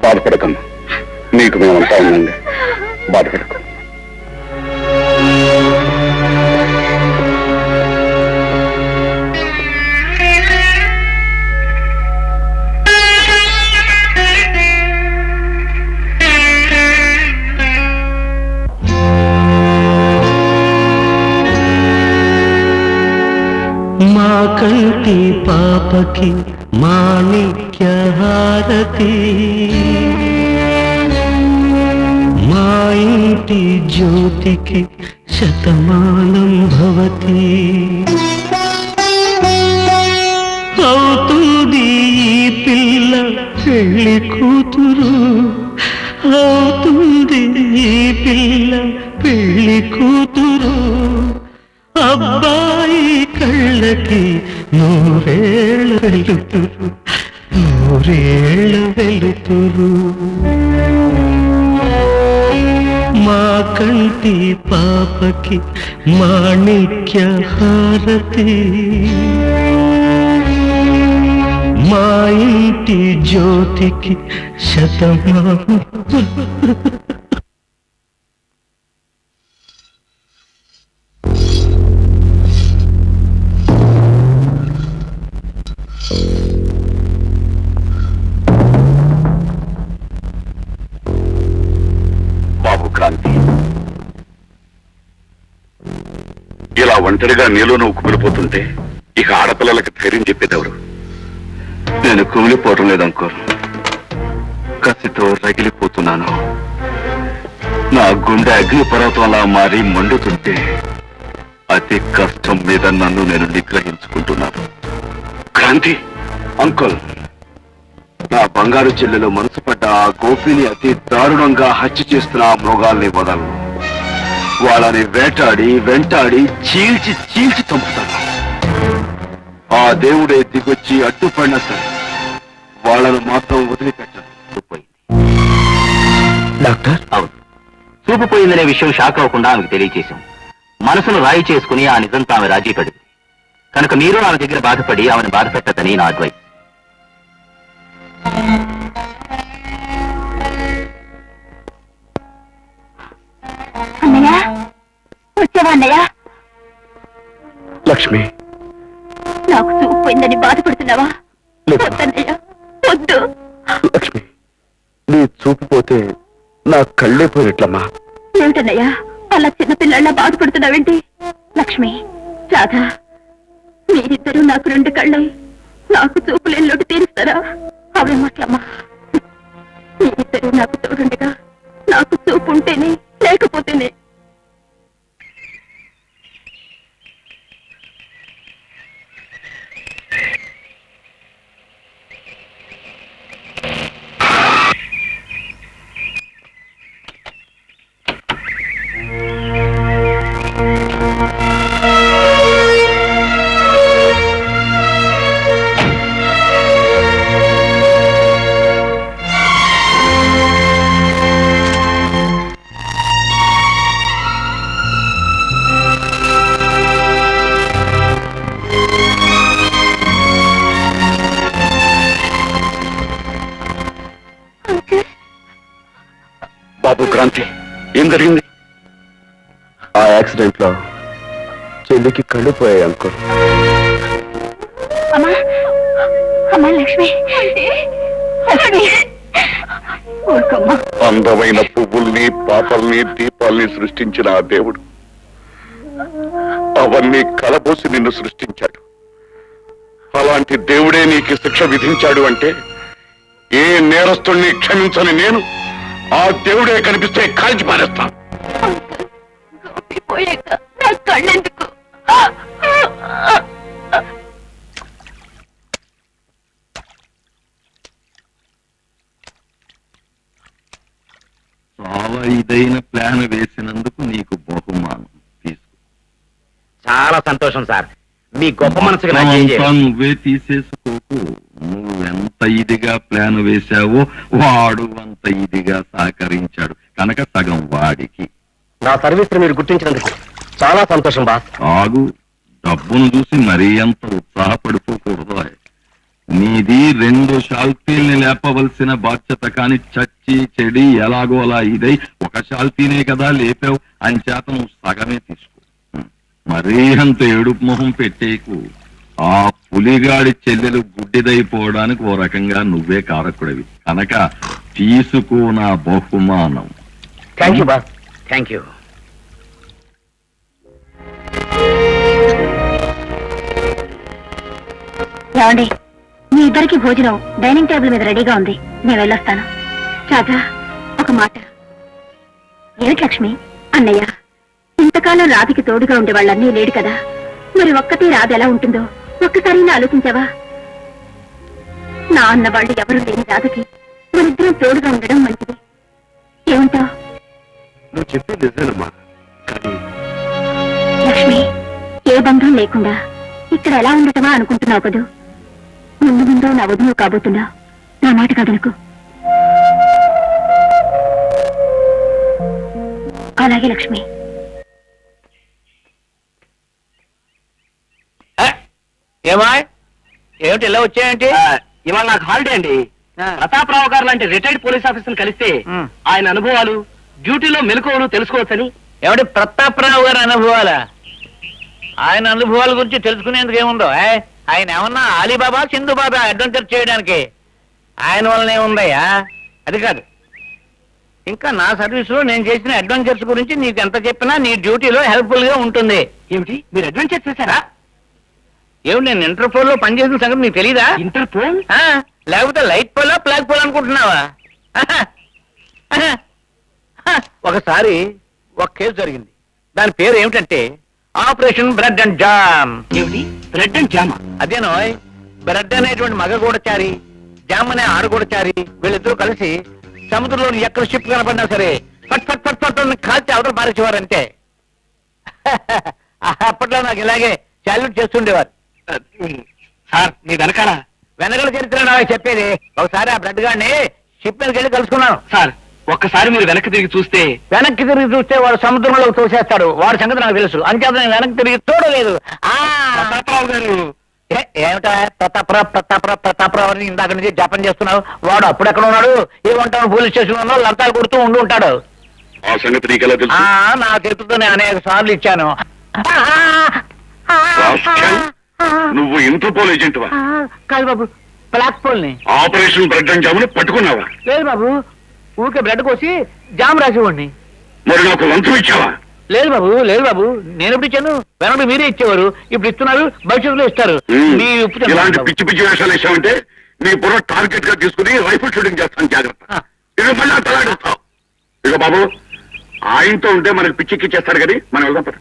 Speaker 9: బాధపడకమ్మా, నీకు మేమంతా ఉందండి, బాధపడకు.
Speaker 10: మా కంటి పాపకి మాణిక్య హారతి, మా ఇంటి జ్యోతికి శతమానం భవతి. అవుతుంది ఈ పిల్ల పెళ్లి కూతురు, అవుతుంది ఈ పిల్ల పెళ్లి కూతురు. అబ్బాయి కళ్ళకి నూరేళ్ళ వెలుతురు, నూరేళ్ళ వెలుతురు. మా కంటి పాపకి మాణిక్య హారతి, మా ఇంటి జ్యోతికి శతమానం.
Speaker 9: బాబు క్రాంతి, ఇలా ఒంటరిగా నీలో నువ్వు కుమిలిపోతుంటే ఇక ఆడపిల్లలకి ధైర్యం చెప్పేదెవరు?
Speaker 2: నేను కుమిలిపోవటం లేదు అంకుల్, కసితో రగిలిపోతున్నాను. నా గుండె అగ్నిపర్వతంలా మారి మండుతుంటే అతి కష్టం మీద నన్ను నేను నిగ్రహించుకుంటున్నాను.
Speaker 9: క్రాంతి,
Speaker 2: అంకుల్, నా బంగారు చెల్లెలు మనసు పడ్డ ఆ గోపిని అతి దారుణంగా హత్య చేస్తున్న ఆ మృగాల్ని వదలను. వాళ్ళని వేటాడి వెంటాడి చీల్చి చీల్చి చంపుతాను. ఆ దేవుడే దిగొచ్చి అడ్డుపడినా సరే వాళ్ళను మాత్రం వదిలిపెట్టను. డాక్టర్, అవును, చూపు పోయిందనే విషయం షాక్ అవ్వకుండా ఆమెకు తెలియచేశాం. మనసును రాయి చేసుకుని ఆ నిజంతో ఆమె రాజీ పడింది కనుక మీరు ఆమె దగ్గర బాధపడి ఆమెను బాధపెట్టదని నా అడ్వైస్.
Speaker 6: అన్నయ్య, వచ్చావా అన్నయ్య?
Speaker 2: లక్ష్మి,
Speaker 6: నాకు చూపు పోయిందని బాధపడుతున్నావా? వద్దన్నయ్య, వద్దు.
Speaker 2: లక్ష్మి, నీ చూపుపోతే నా కళ్ళే పోయినట్లమ్మా.
Speaker 6: ఏమిటన్నయ్యా అలా చిన్నపిల్లల్లా బాధపడుతున్నావేంటి? లక్ష్మి, రాధా, మీరిద్దరూ నాకు రెండు కళ్ళై నాకు చూపులేని లోటు తీరుస్తారా? అవే మాటలమ్మా. మీరిద్దరూ నాకు తోడుండగా నాకు చూపు ఉంటేనే లేకపోతేనే.
Speaker 9: బాబు క్రాంతి, ఏం జరిగింది?
Speaker 2: ఆ యాక్సిడెంట్ లో చెల్లికి కళ్ళు పోయాయి అంకుల్.
Speaker 6: అమ్మా, అమ్మా లక్ష్మి, లక్ష్మి, ఊరుకోమ్మా.
Speaker 9: అందమైన పువ్వుల్ని, పాపల్ని, దీపాల్ని సృష్టించిన ఆ దేవుడు అవన్నీ కలబోసి నిన్ను సృష్టించాడు. అలాంటి దేవుడే నీకు శిక్ష విధించాడు అంటే ఏ నేరస్తుణ్ణి క్షమించని నేను ఆ దేవుడే కనిపిస్తే కాల్చి పారేస్తాను.
Speaker 6: పోయాక నా కళ్ళెందుకు?
Speaker 4: చాలా ఇదైన ప్లాన్ వేసినందుకు నీకు బహుమానం తీసుకో.
Speaker 8: చాలా సంతోషం సార్, మీ గొప్ప మనసుకు నా జై జై.
Speaker 4: అంతా నువ్వే తీసేసుకోకు. నువ్వెంత ఇదిగా ప్లాన్ వేశావో వాడు అంత ఇదిగా సహకరించాడు కనుక సగం వాడికి.
Speaker 2: నా సర్వీస్ మీరు గుర్తించినందుకు చాలా సంతోషం బాస్.
Speaker 4: ఆగు, డబ్బును చూసి మరీ అంత ఉత్సాహపడిపోకూడదు. నీది 2 షాల్తీల్ని లేపవలసిన బాధ్యత, కాని చచ్చి చెడి ఎలాగో అలా ఇదై 1 షాల్తీనే కదా లేపావు, అంచేత నువ్వు సగమే తీసుకో. మరీ అంత ఏడుపు మొహం పెట్టేకు. ఆ పులిగాడి చెల్లెలు గుడ్డిదైపోవడానికి ఓ రకంగా నువ్వే కారకుడివి కనుక తీసుకో నా బహుమానం.
Speaker 2: Thank you boss.
Speaker 8: Thank you.
Speaker 6: ఏమండి, మీ ఇద్దరికి భోజనం డైనింగ్ టేబుల్ మీద రెడీగా ఉంది, నేను వెళ్ళొస్తాను. రాధా, ఒక మాట. ఏమిటి లక్ష్మి? అన్నయ్య ఇంతకాలం రాధకి తోడుగా ఉండేవాళ్ళన్నీ లేడు కదా, మరి ఒక్కతే రాధ ఎలా ఉంటుందో ఒక్కసారి ఆలోచించావా? నా అన్నవాళ్ళు ఎవరు లేని రాధకి మరిద్దరం తోడుగా ఉండడం మంచిది. ఏమంటావు?
Speaker 9: నువ్వు చెప్పింది నిజమా? కానీ
Speaker 6: లక్ష్మి, ఏ బంధం లేకుండా ఇక్కడ ఎలా ఉండటమా అనుకుంటున్నావు కదూ. ముందు ముందు నా వదులు కాబోతున్నావు. నా మాట కాదనుకో. అలాగే లక్ష్మి.
Speaker 7: ఏమా ఏమిటి ఇలా వచ్చాయంటే?
Speaker 2: ఇవాళ నాకు హాలిడే అండి. ప్రతాపరావు గారు లాంటి రిటైర్డ్ పోలీస్ ఆఫీసర్ కలిస్తే ఆయన అనుభవాలు, డ్యూటీలో మెలకువలు తెలుసుకోవచ్చని.
Speaker 7: ఎవడి ప్రతాపరావు గారి అనుభవాలా? ఆయన అనుభవాల గురించి తెలుసుకునేందుకు ఏముందో? ఆయన ఏమన్నా అలీబాబా సింధుబాబా అడ్వెంచర్ చేయడానికి? ఆయన వల్లనే ఉందయ్యా. అది కాదు, ఇంకా నా సర్వీస్ లో నేను చేసిన అడ్వెంచర్స్ గురించి నీకు ఎంత చెప్పినా నీ డ్యూటీలో హెల్ప్ఫుల్ గా ఉంటుంది.
Speaker 2: ఏమిటి, మీరు అడ్వెంచర్ చేశారా?
Speaker 7: ఏమిటి, నేను ఇంటర్పోల్ లో పనిచేసిన సంగతి నీకు తెలీదా?
Speaker 2: ఇంటర్పోల్?
Speaker 7: లేకపోతే లైట్ పోల్ ఫ్లాగ్ పోల్ అనుకుంటున్నావా? ఒకసారి ఒక కేసు జరిగింది. దాని పేరు ఏమిటంటే ఆపరేషన్ బ్రెడ్ అండ్ జామ్.
Speaker 2: ఏమిటి, బ్రెడ్ అండ్ జామా?
Speaker 7: అదేనో, బ్రెడ్ అనేటువంటి మగ గూడచారి, జామ్ అనే ఆడగూడచారి, వీళ్ళిద్దరూ కలిసి సముద్రంలో ఎక్కడ షిప్ కనపడినా సరే పట్ పట్ పట్ పట్ అని కాల్చి అవతల పారేసేవారంటే. అప్పట్లో నాకు ఇలాగే సాల్యూట్ చేస్తుండేవారు.
Speaker 2: సార్, మీ వెనకాల
Speaker 7: చరిత్ర నాకు చెప్పేది. ఒకసారి ఆ బ్రెడ్ గాడిని షిప్ మీదకి వెళ్ళి కలుసుకున్నాను.
Speaker 2: సార్, ఒక్కసారి మీరు వెనక్కి తిరిగి చూస్తే
Speaker 7: వాడు సముద్రంలో తోసేస్తాడు. వాడి సంగతి నాకు తెలుసు. అంచేత నేను వెనక్కి తిరిగి చూడలేదు.
Speaker 2: ప్రతాపరావు గారు.
Speaker 7: ఏమిటా ప్రతాపరావు అని ఇందాక నుంచి జపం చేస్తున్నావు? వాడు అప్పుడెక్కడ ఉన్నాడు? ఏమంటాడు, పోలీస్ స్టేషన్ లో లంతాలు కొడుతూ ఉండి ఉంటాడు.
Speaker 9: ఆ సంగతి నీకెలా తెలుసు?
Speaker 7: నా చేతులతో నేను అనేక సార్లు ఇచ్చాను.
Speaker 9: రాస్కెల్, నువ్వు ఇంటర్పోల్ ఏజెంట్ వా?
Speaker 7: కాదు బాబు, బ్లాక్ పోల్ ని.
Speaker 9: ఆపరేషన్ బ్రెడ్ అండ్ జాముని పట్టుకున్నావా?
Speaker 7: లేదు బాబు, ఊరికే బ్రెడ్ కోసి జామ్ రాసేవాడిని.
Speaker 9: మరి నాకు లంచం ఇచ్చావా?
Speaker 7: లేదు బాబు, లేదు బాబు, నేను ఎప్పుడు ఇచ్చాను? వెనక మీరే ఇచ్చేవారు, ఇప్పుడు ఇస్తున్నారు, భవిష్యత్తులో ఇస్తారు. మీ ఉప్పు
Speaker 9: ఇలాంటి పిచ్చి పిచ్చి వేషాలు వేసామంటే నీ బుర్ర టార్గెట్ గా తీసుకుని రైఫిల్ షూటింగ్ చేస్తాను, జాగ్రత్త. ఇక మళ్ళీ తలాడుతావు. ఇక బాబు, ఆయనతో ఉంటే మనకి పిచ్చిక్కిచ్చేస్తారు కానీ మనం వెళ్దాం పద.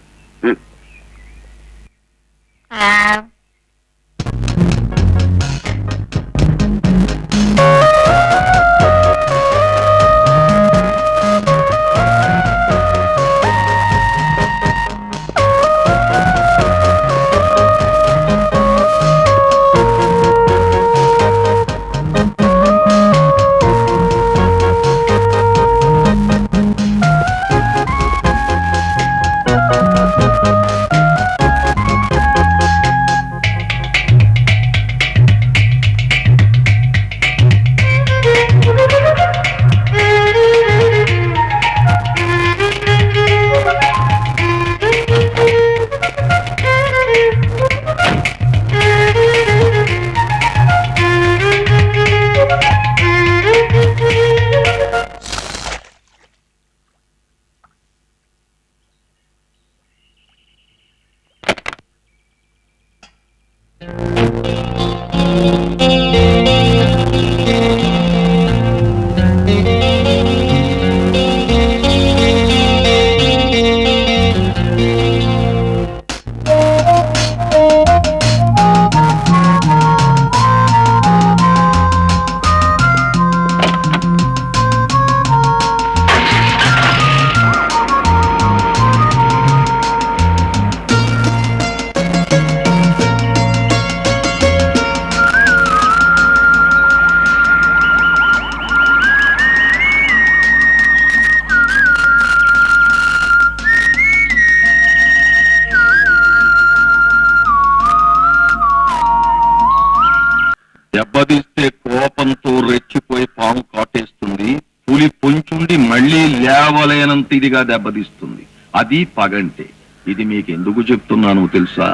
Speaker 4: దెబ్బతీస్తే కోపంతో రెచ్చిపోయి పాము కాటేస్తుంది. పులి పొంచుండి మళ్ళీ లేవలేనంత ఇదిగా దెబ్బతీస్తుంది. అది పగంటే. ఇది మీకు ఎందుకు చెప్తున్నాను తెలుసా?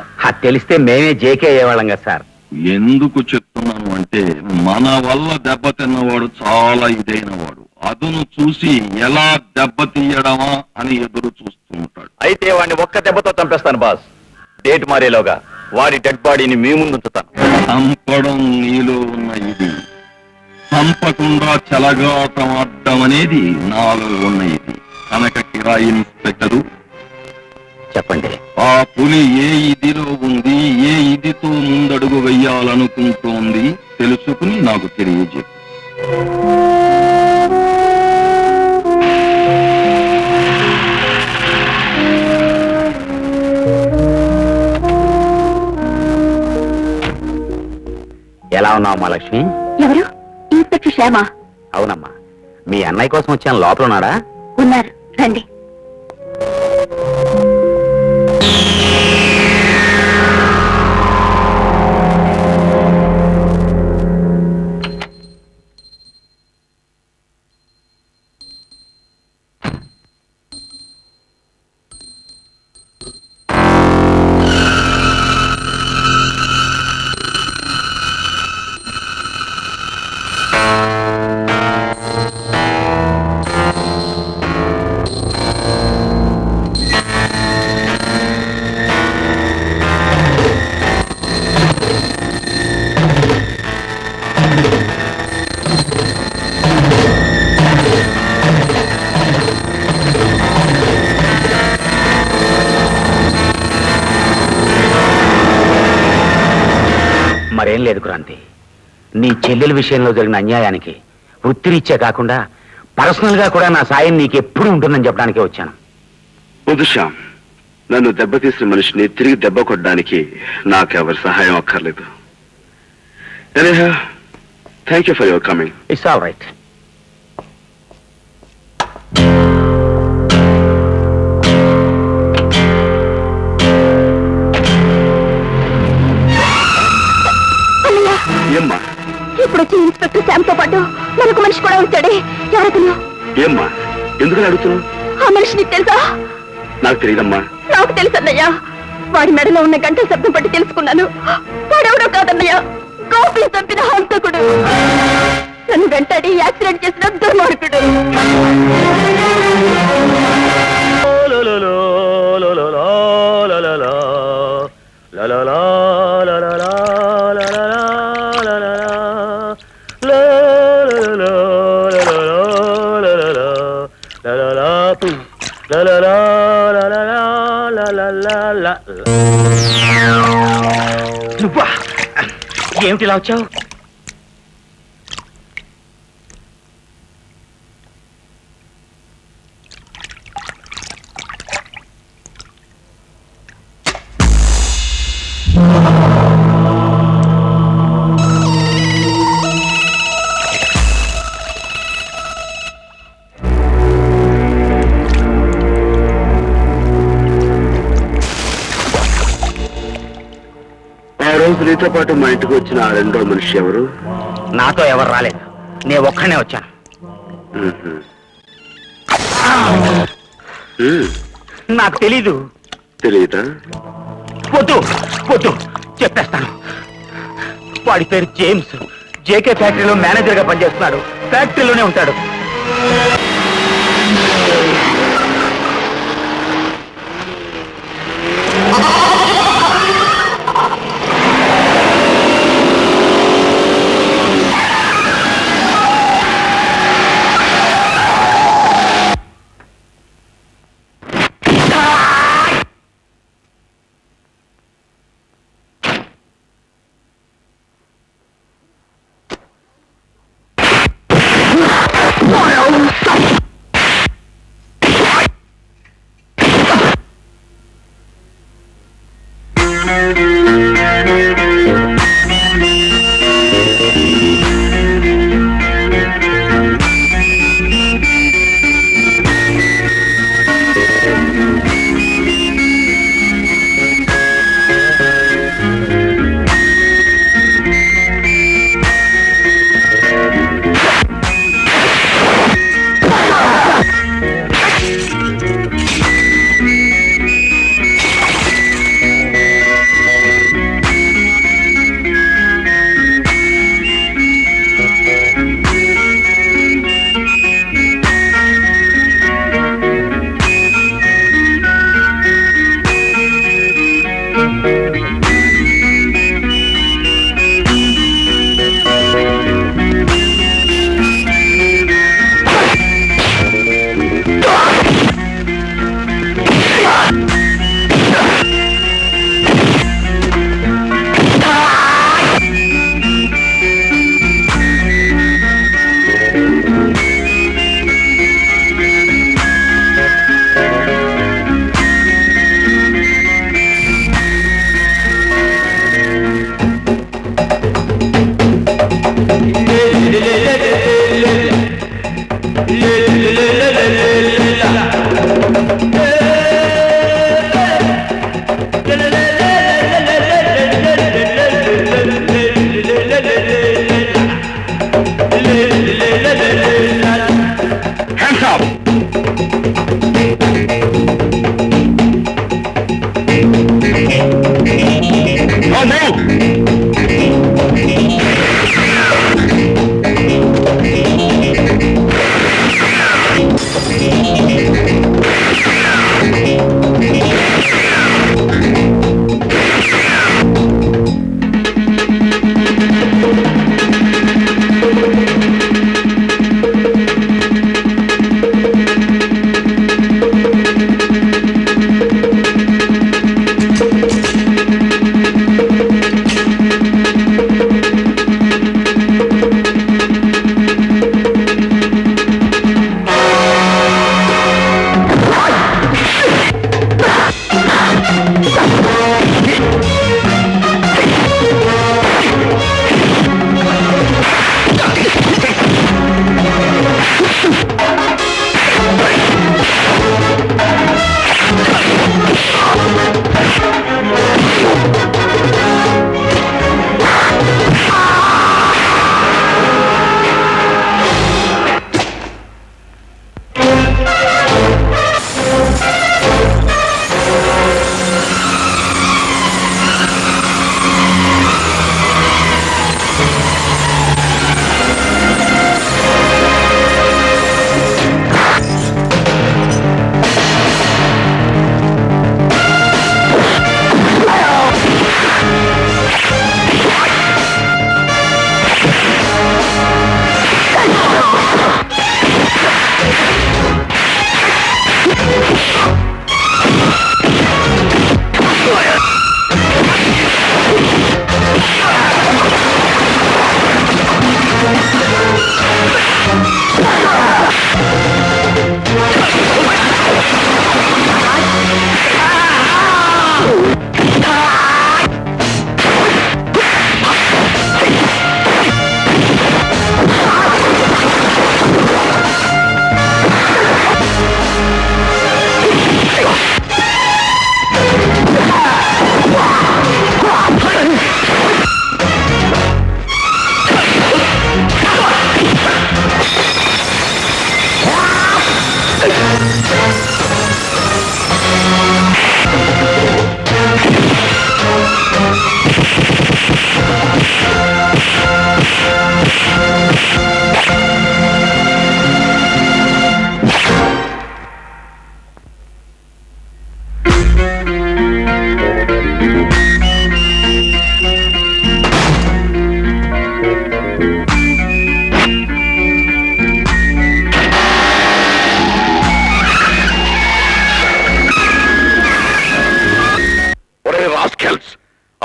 Speaker 8: తెలిస్తే మేమే జేకే అయ్యేవాళ్ళం కదా సార్.
Speaker 4: ఎందుకు చెప్తున్నాను అంటే, మన వల్ల దెబ్బతిన్నవాడు చాలా ఇదైన వాడు. అదును చూసి ఎలా దెబ్బతీయడమా అని ఎదురు చూస్తూ ఉంటాడు.
Speaker 8: అయితే వాడిని ఒక్క దెబ్బతో చంపేస్తాను బాస్. డేట్ మారేలోగా వాడి డెడ్ బాడీని మీ ముందు ఉంచుతాను.
Speaker 4: చంపడం నీలో ఉన్న ఇది, చంపకుండా చెలగాటం ఆడడం అనేది నాలో ఉన్న ఇది. కనుక కిరాయి ఇన్స్పెక్టరు,
Speaker 8: చెప్పండి.
Speaker 4: ఆ పులి ఏ ఇదిలో ఉంది, ఏ ఇదితో ముందడుగు వెయ్యాలనుకుంటోంది తెలుసుకుని నాకు తెలియజేపు.
Speaker 8: ఎలా ఉన్నావు మా లక్ష్మి?
Speaker 6: ఎవరు? ఇన్స్పెక్టర్ శ్యామ.
Speaker 8: అవునమ్మా, మీ అన్నయ్య కోసం వచ్చాను. లోపల ఉన్నాడా?
Speaker 6: ఉన్నారు, రండి.
Speaker 8: మరేం లేదు క్రాంతి. నీ చెల్లెల విషయంలో జరిగిన అన్యాయానికి వృత్తిరీత్యా కాకుండా పర్సనల్ గా కూడా నా సాయం నీకు ఎప్పుడు ఉంటుందని చెప్పడానికే వచ్చాను.
Speaker 5: వద్దు శ్యామ్, నన్ను దెబ్బతీసిన మనిషిని తిరిగి దెబ్బ కొట్టడానికి నాకెవరి సహాయం అక్కర్లేదు. Thank you for your coming.
Speaker 8: It's all right.
Speaker 5: ఏమ్మా
Speaker 6: ఇప్పుడు వచ్చి ఇన్స్పెక్టర్ శామ్ తో పాటు మరొక మనిషి కూడా వచ్చాడే. ఎవరతను?
Speaker 5: ఏమ్మా ఎందుకని అడుగుతున్నావు?
Speaker 6: ఆ మనిషి నీకు తెలుసా?
Speaker 5: నాకు తెలియదమ్మా.
Speaker 6: నాకు తెలుసు అన్నయ్య. వాడి మెడలో ఉన్న గంటల శబ్దం బట్టి తెలుసుకున్నాను. వాడెవడో కాదన్నయ్య, గోపి చంపిన హంతకుడు, నన్ను వెంటాడి యాక్సిడెంట్ చేసిన దుర్మార్గుడు.
Speaker 8: నువ్వా? ఏమిటి ఇలా వచ్చావు?
Speaker 5: ఆ రోజు నీతో పాటు మా ఇంటికి వచ్చిన ఆ రెండో మనిషి ఎవరు?
Speaker 8: నాతో ఎవరు రాలేదు, నేను ఒక్కనే వచ్చాను. నాకు తెలీదు.
Speaker 5: తెలియదా?
Speaker 8: వద్దు వద్దు, చెప్పేస్తాను. వాడి పేరు జేమ్స్. జేకే ఫ్యాక్టరీలో మేనేజర్ గా పనిచేస్తున్నాడు. ఫ్యాక్టరీలోనే ఉంటాడు.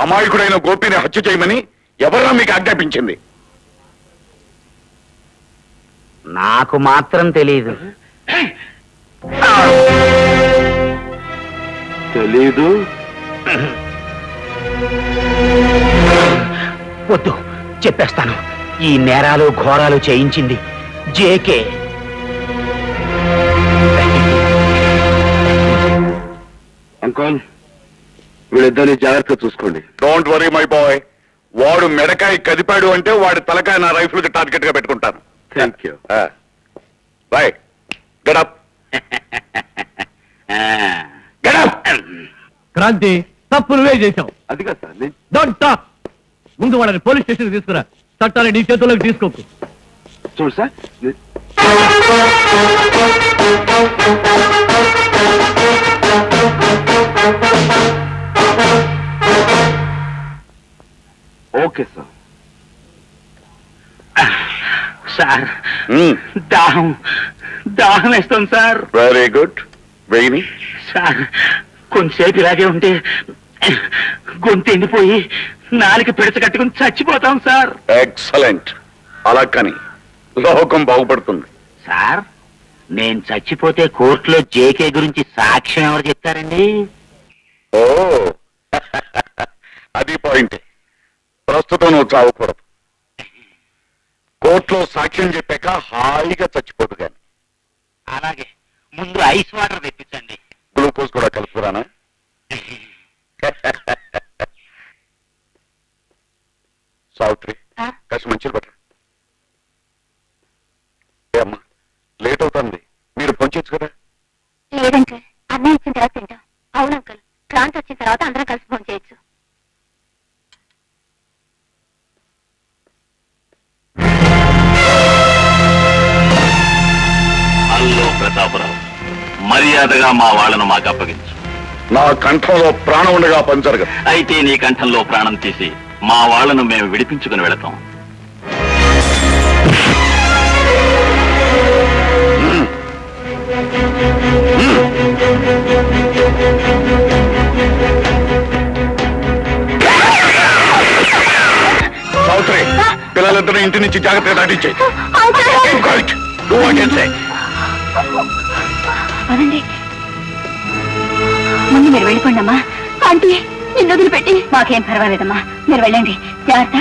Speaker 9: అమాయకుడైన గోపిని హత్య చేయమని ఎవరా మీకు ఆజ్ఞాపించింది?
Speaker 8: నాకు మాత్రం తెలియదు.
Speaker 9: తెలీదు.
Speaker 8: వద్దు, చెప్పేస్తాను. ఈ నేరాలు ఘోరాలు చేయించింది జేకే.
Speaker 9: అంకుల్, వీళ్ళిద్దరిని జాగ్రత్తగా చూసుకోండి. Don't worry my boy. వాడు మెడకాయ కదిపాడు అంటే వాడి తలకాయ నా రైఫిల్ కి టార్గెట్ గా పెట్టుకుంటాను. Thank you. Bye. Get up. Get up.
Speaker 10: Kranthi, తప్పు నువ్వే చేశావు.
Speaker 9: అది కాదు సార్,
Speaker 10: డోంట్ టాక్. ముందు వాళ్ళని పోలీస్ స్టేషన్ తీసుకురా. చట్టాన్ని నీ చేతుల్లోకి తీసుకోకు.
Speaker 9: చూడు సార్. Okay sir.
Speaker 8: సార్, దాహం దాహం వేస్తుంది సార్.
Speaker 9: Very good. వెయ్యి.
Speaker 8: సార్, కొంచెంసేపు ఇలాగే ఉంటే గొంతు ఎండిపోయి నాలుగు పిడచ కట్టుకుని చచ్చిపోతాం సార్.
Speaker 9: ఎక్సలెంట్. అలా కానీ లోకం బాగుపడుతుంది.
Speaker 8: సార్, నేను చచ్చిపోతే కోర్టులో జేకే గురించి సాక్ష్యం ఎవరు చెప్తారండి?
Speaker 9: ఓ అది పాయింట్. ప్రస్తుతం నువ్వు చావకూడదు. కోర్టులో సాక్ష్యం చెప్పాక హాయిగా చచ్చిపోదు కానీ.
Speaker 8: అలాగే, ముందు ఐస్ వాటర్ తెప్పించండి.
Speaker 9: గ్లూకోజ్ కూడా కలుపుకురానా? సావిత్రి, కాస్త మంచిది పట్ల. అమ్మా, లేట్ అవుతుంది. మీరు పొంచొచ్చు కదా.
Speaker 6: లేదంకల్, అన్నయ్య వచ్చిన తర్వాత తింటాం. అవును అంకల్, క్రాంతి వచ్చిన తర్వాత అందరం కలిసి ఫోన్ చేయొచ్చు.
Speaker 5: హలో ప్రతాపరావు, మర్యాదగా మా వాళ్ళను మాకు అప్పగించు.
Speaker 9: నా కంఠంలో ప్రాణం ఉండగా పని జరగదు.
Speaker 5: అయితే నీ కంఠంలో ప్రాణం తీసి మా వాళ్ళను మేము విడిపించుకుని వెళతాం.
Speaker 9: సావిత్రి, పిల్లలిద్దరూ ఇంటి నుంచి జాగ్రత్తగా దాటించే.
Speaker 6: అదండి, ముందు మీరు వెళ్ళిపోండి అమ్మా. ఆంటీ, నిన్ను వదిలిపెట్టి. మాకేం పర్వాలేదమ్మా, మీరు వెళ్ళండి. జాగ్రత్త.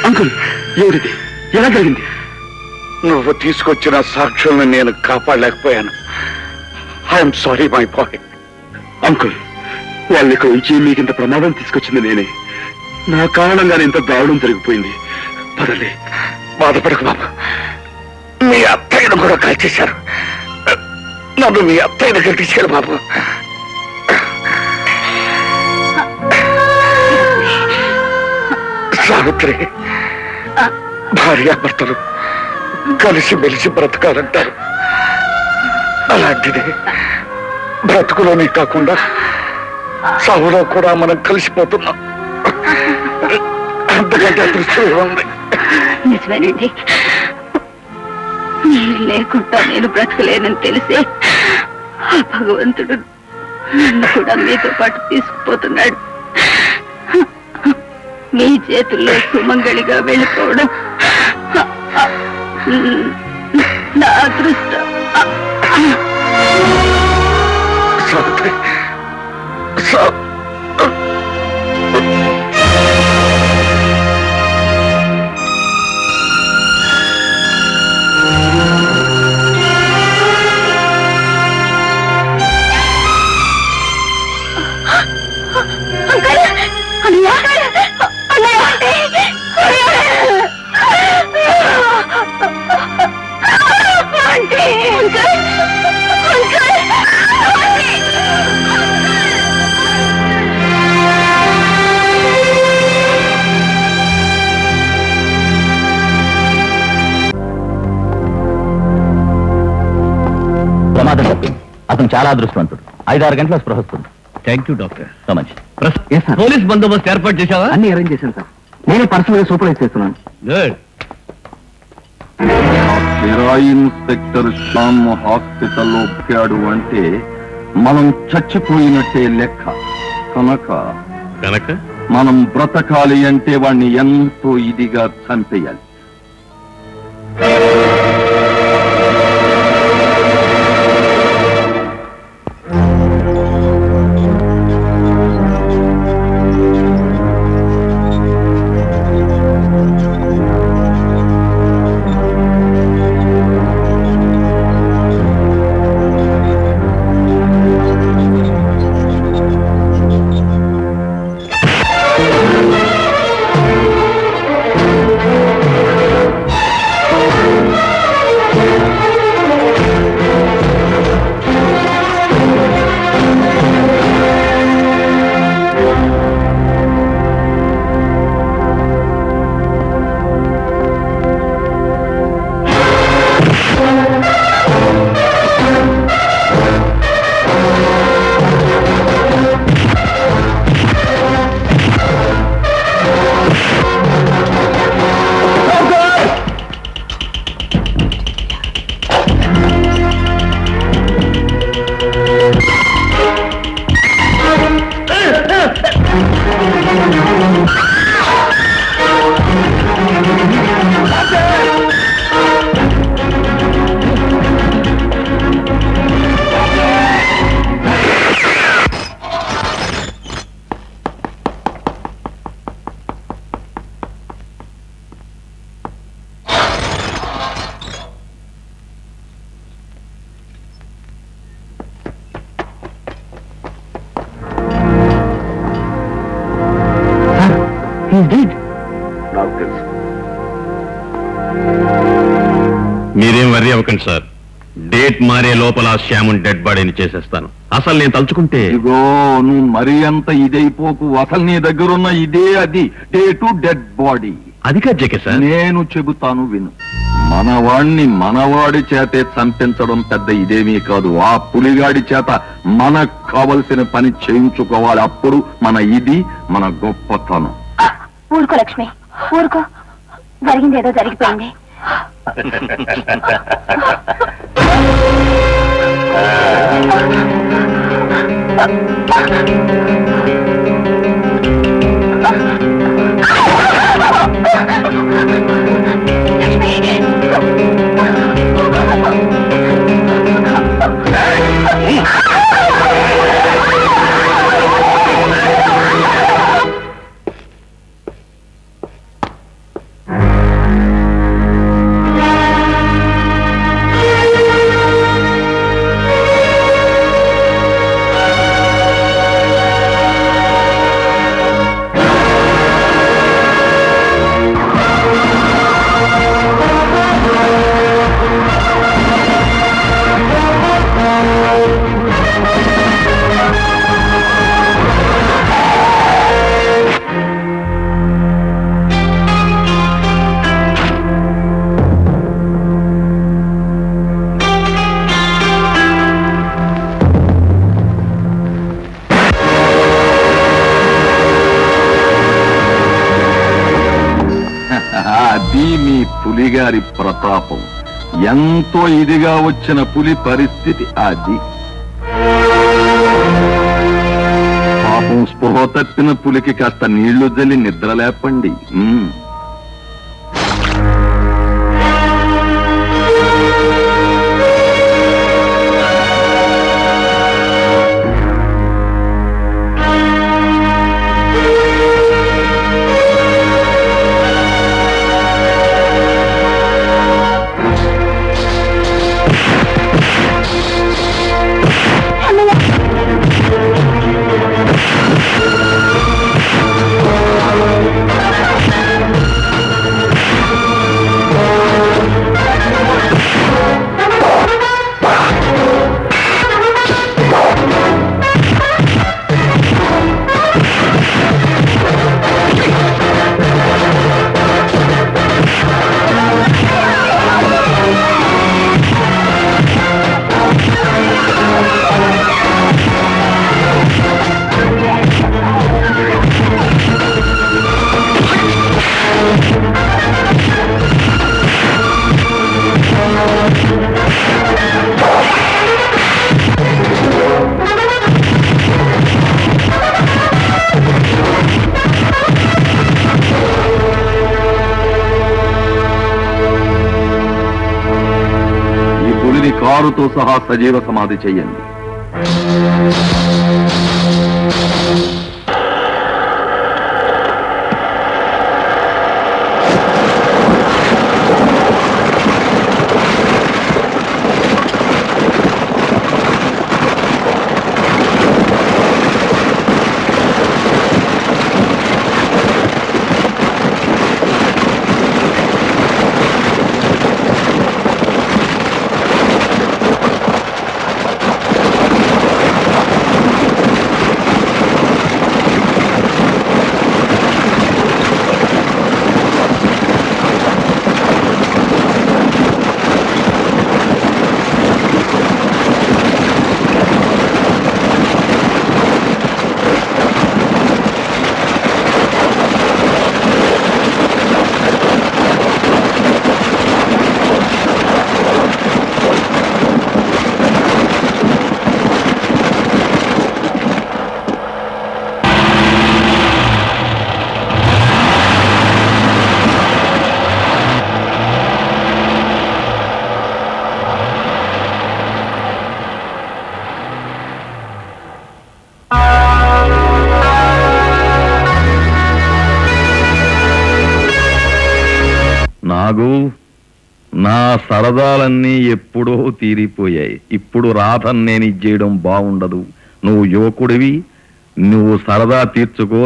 Speaker 2: అంకుల్, ఏమిటి? ఎలా జరిగింది?
Speaker 9: నువ్వు తీసుకొచ్చిన సాక్షుల్ని నేను కాపాడలేకపోయాను. I'm sorry my boy. Uncle, వాళ్ళ ఇక్కడ నుంచి మీకు ఇంత ప్రమాదం తీసుకొచ్చింది నేనే. నా కారణంగానే ఇంత దారుణం జరిగిపోయింది. పదలే, బాధపడకు బాబు. మీ అత్తయ్యను కూడా కాల్చేశారు. నన్ను మీ అత్తయ్య దగ్గర తీసుకెళ్ళి బాబు. సావిత్రి, భార్యాభర్తలు కలిసి మెలిసి బ్రతకాలంటారు. అలాంటిది బ్రతుకులోనే కాకుండా సావులో కూడా మనం కలిసిపోతున్నాం. అంతకంటే అదృష్టం ఉంది.
Speaker 6: నిజమేనండి, నేను లేకుండా నేను బ్రతకలేనని తెలిసే ఆ భగవంతుడు నన్ను కూడా మీతో పాటు తీసుకుపోతున్నాడు. మీ చేతుల్లో సుమంగళిగా వెళ్ళిపోవడం నా అదృష్టం.
Speaker 9: సావిత్రి,
Speaker 10: ప్రమాదం తప్పింది. అతను చాలా అదృష్టవంతుడు. 5-6 గంటల స్పృహ వస్తుంది. Thank you doctor. So much. Police బందోబస్తు ఏర్పాటు చేశావా?
Speaker 3: అన్ని అరేంజ్ చేశాను సార్. నేను పర్సనల్ గా సూపర్వైజ్ చేస్తున్నాను.
Speaker 10: గుడ్.
Speaker 4: కిరాయి ఇన్స్పెక్టర్ శ్యామ్ హాస్పిటల్లో ఒప్పాడు అంటే మనం చచ్చిపోయినట్టే లెక్క. కనుక మనం బ్రతకాలి అంటే వాణ్ణి ఎంతో ఇదిగా చంపేయాలి.
Speaker 10: మీరేం వర్రీ అవ్వకండి సార్. డేట్ మారే లోపల శ్యామున్ డెడ్ బాడీని చేసేస్తాను. అసలు నేను తలుచుకుంటే
Speaker 4: ఇదిగో నువ్వు మరీ అంత ఇదైపోకు. అసలు నీ దగ్గరున్న ఇదే అది డే టు డెడ్ బాడీ.
Speaker 10: అది కాదు జేకే సార్.
Speaker 4: నేను చెబుతాను విను. మనవాణ్ణి మనవాడి చేతే చంపించడం పెద్ద ఇదేమీ కాదు. ఆ పులిగాడి చేత మనకు కావలసిన పని చేయించుకోవాలి. అప్పుడు మన ఇది మన గొప్పతనం.
Speaker 6: ఊరుకో లక్ష్మి, ఊరుకో. జరిగింది ఏదో జరిగిపోయింది.
Speaker 4: అది మీ పులిగారి ప్రతాపం. ఎంతో ఇదిగా వచ్చిన పులి పరిస్థితి అది. పాపం స్పృహ తప్పిన పులికి కాస్త నీళ్లు జల్లి నిద్ర లేపండి. కారుతో సహా సజీవ సమాధి చెయ్యండి. నాగు, నా సరదాలన్నీ ఎప్పుడో తీరిపోయాయి. ఇప్పుడు రాధని నేను ఇచ్చేయడం బాగుండదు. నువ్వు యువకుడివి, నువ్వు సరదా తీర్చుకో.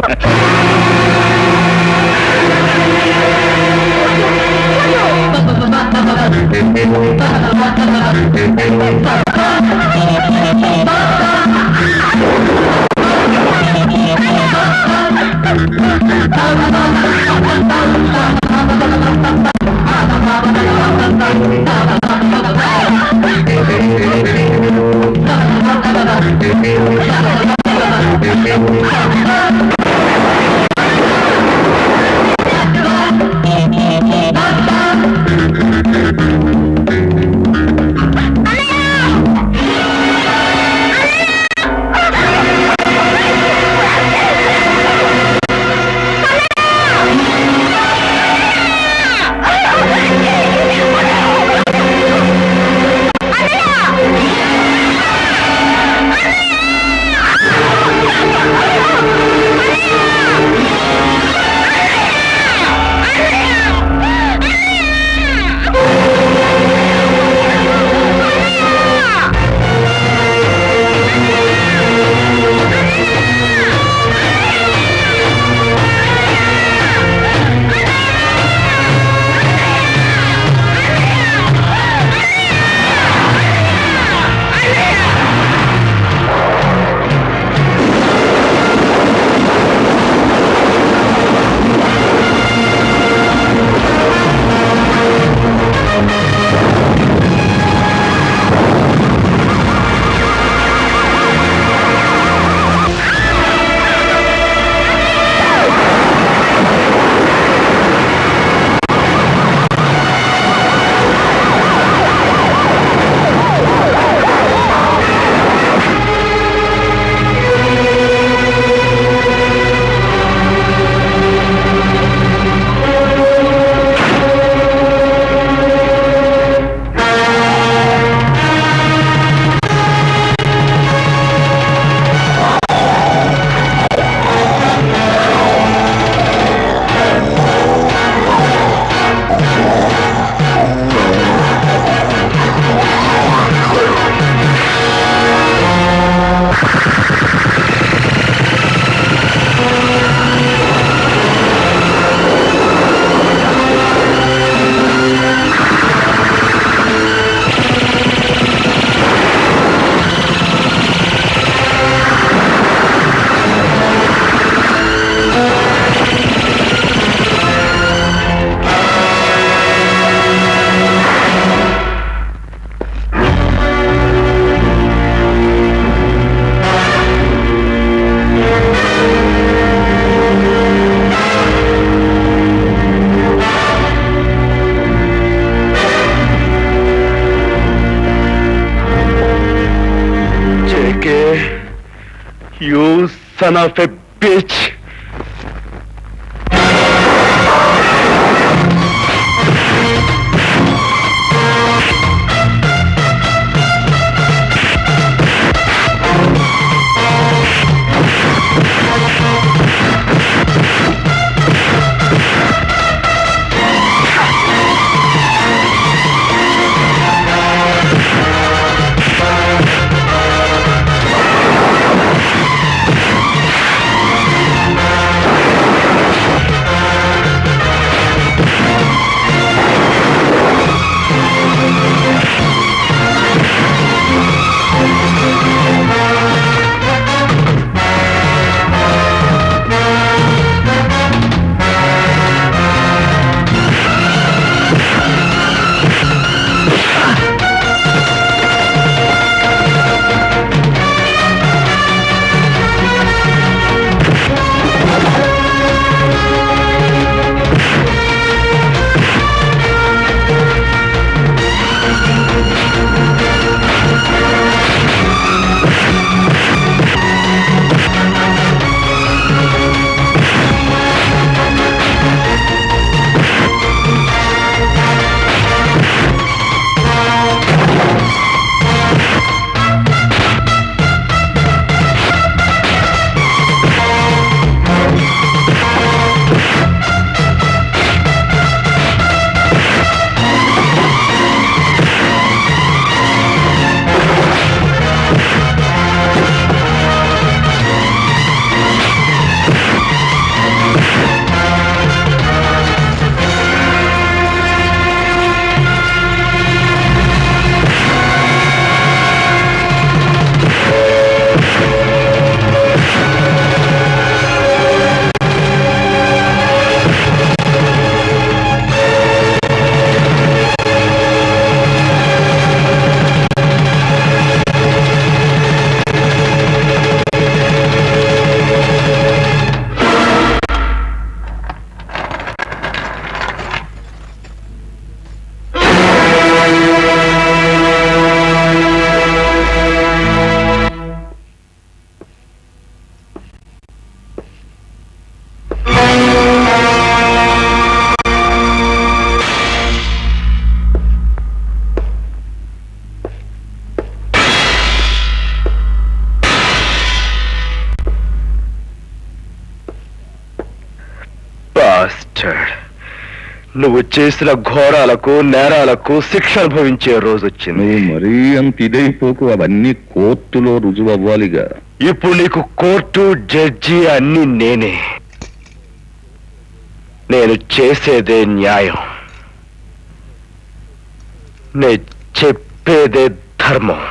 Speaker 5: Son of a bitch. నువ్వు చేసిన ఘోరాలకు నేరాలకు శిక్ష అనుభవించే రోజు వచ్చింది.
Speaker 4: మరీ అంత ఇదైపోకు, అవన్నీ కోర్టులో రుజువు అవ్వాలిగా.
Speaker 5: ఇప్పుడు నీకు కోర్టు జడ్జి అన్ని నేనే. నేను చేసేదే న్యాయం, నే చెప్పేదే ధర్మం.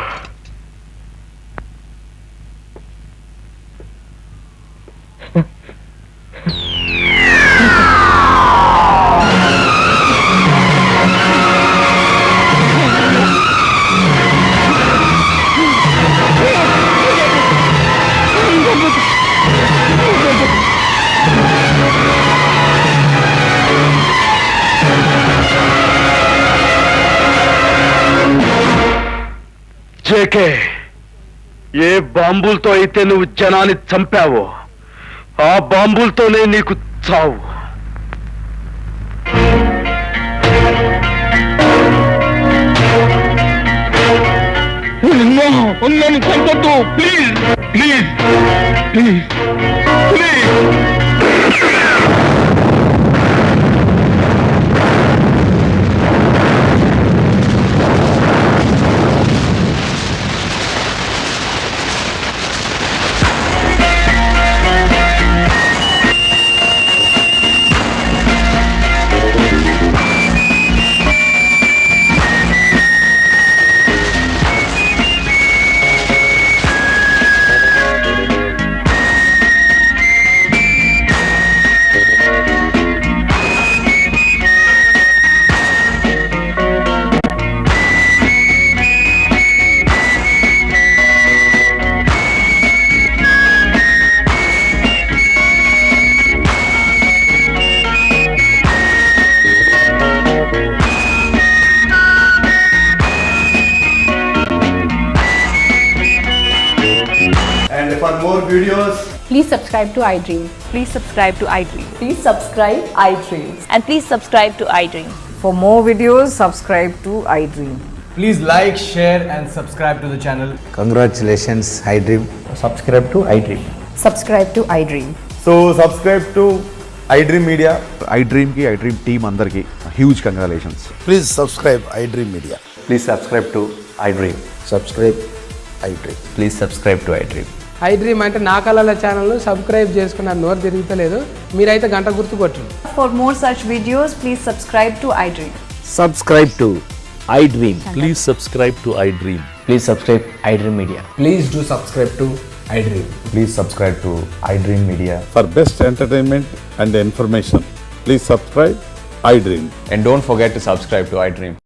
Speaker 5: జేకే, ఏ బాంబులతో అయితే నువ్వు జనాన్ని చంపావో ఆ బాంబులతోనే నీకు చావు.
Speaker 9: నన్ను చంపొద్దు, please please please please.
Speaker 11: And for more videos, Please subscribe to iDream.
Speaker 1: Please subscribe to iDream.
Speaker 11: Please subscribe iDream.
Speaker 1: And please subscribe to iDream.
Speaker 11: For more videos, subscribe to iDream.
Speaker 10: Please like, share and subscribe to the channel.
Speaker 12: Congratulations, iDream.
Speaker 10: Subscribe to iDream.
Speaker 11: Subscribe to iDream.
Speaker 12: So subscribe to iDream Media.
Speaker 9: iDream కి iDream team అందరికి huge congratulations.
Speaker 12: Please subscribe iDream Media. Please subscribe to iDream. Subscribe iDream. Please subscribe to iDream.
Speaker 11: iDream అంటే నా కళల channel subscribe చేసుకున్న నోరు తిరుగుతలేదు, మీరైతే గంట గుర్తు కొట్టండి.
Speaker 1: For more such videos, please subscribe to iDream.
Speaker 12: Subscribe to iDream. Please subscribe to iDream. Please subscribe iDream Media.
Speaker 11: Please do subscribe to iDream.
Speaker 12: Please subscribe to iDream Media.
Speaker 9: For best entertainment and information please subscribe iDream.
Speaker 12: And don't forget to subscribe to iDream.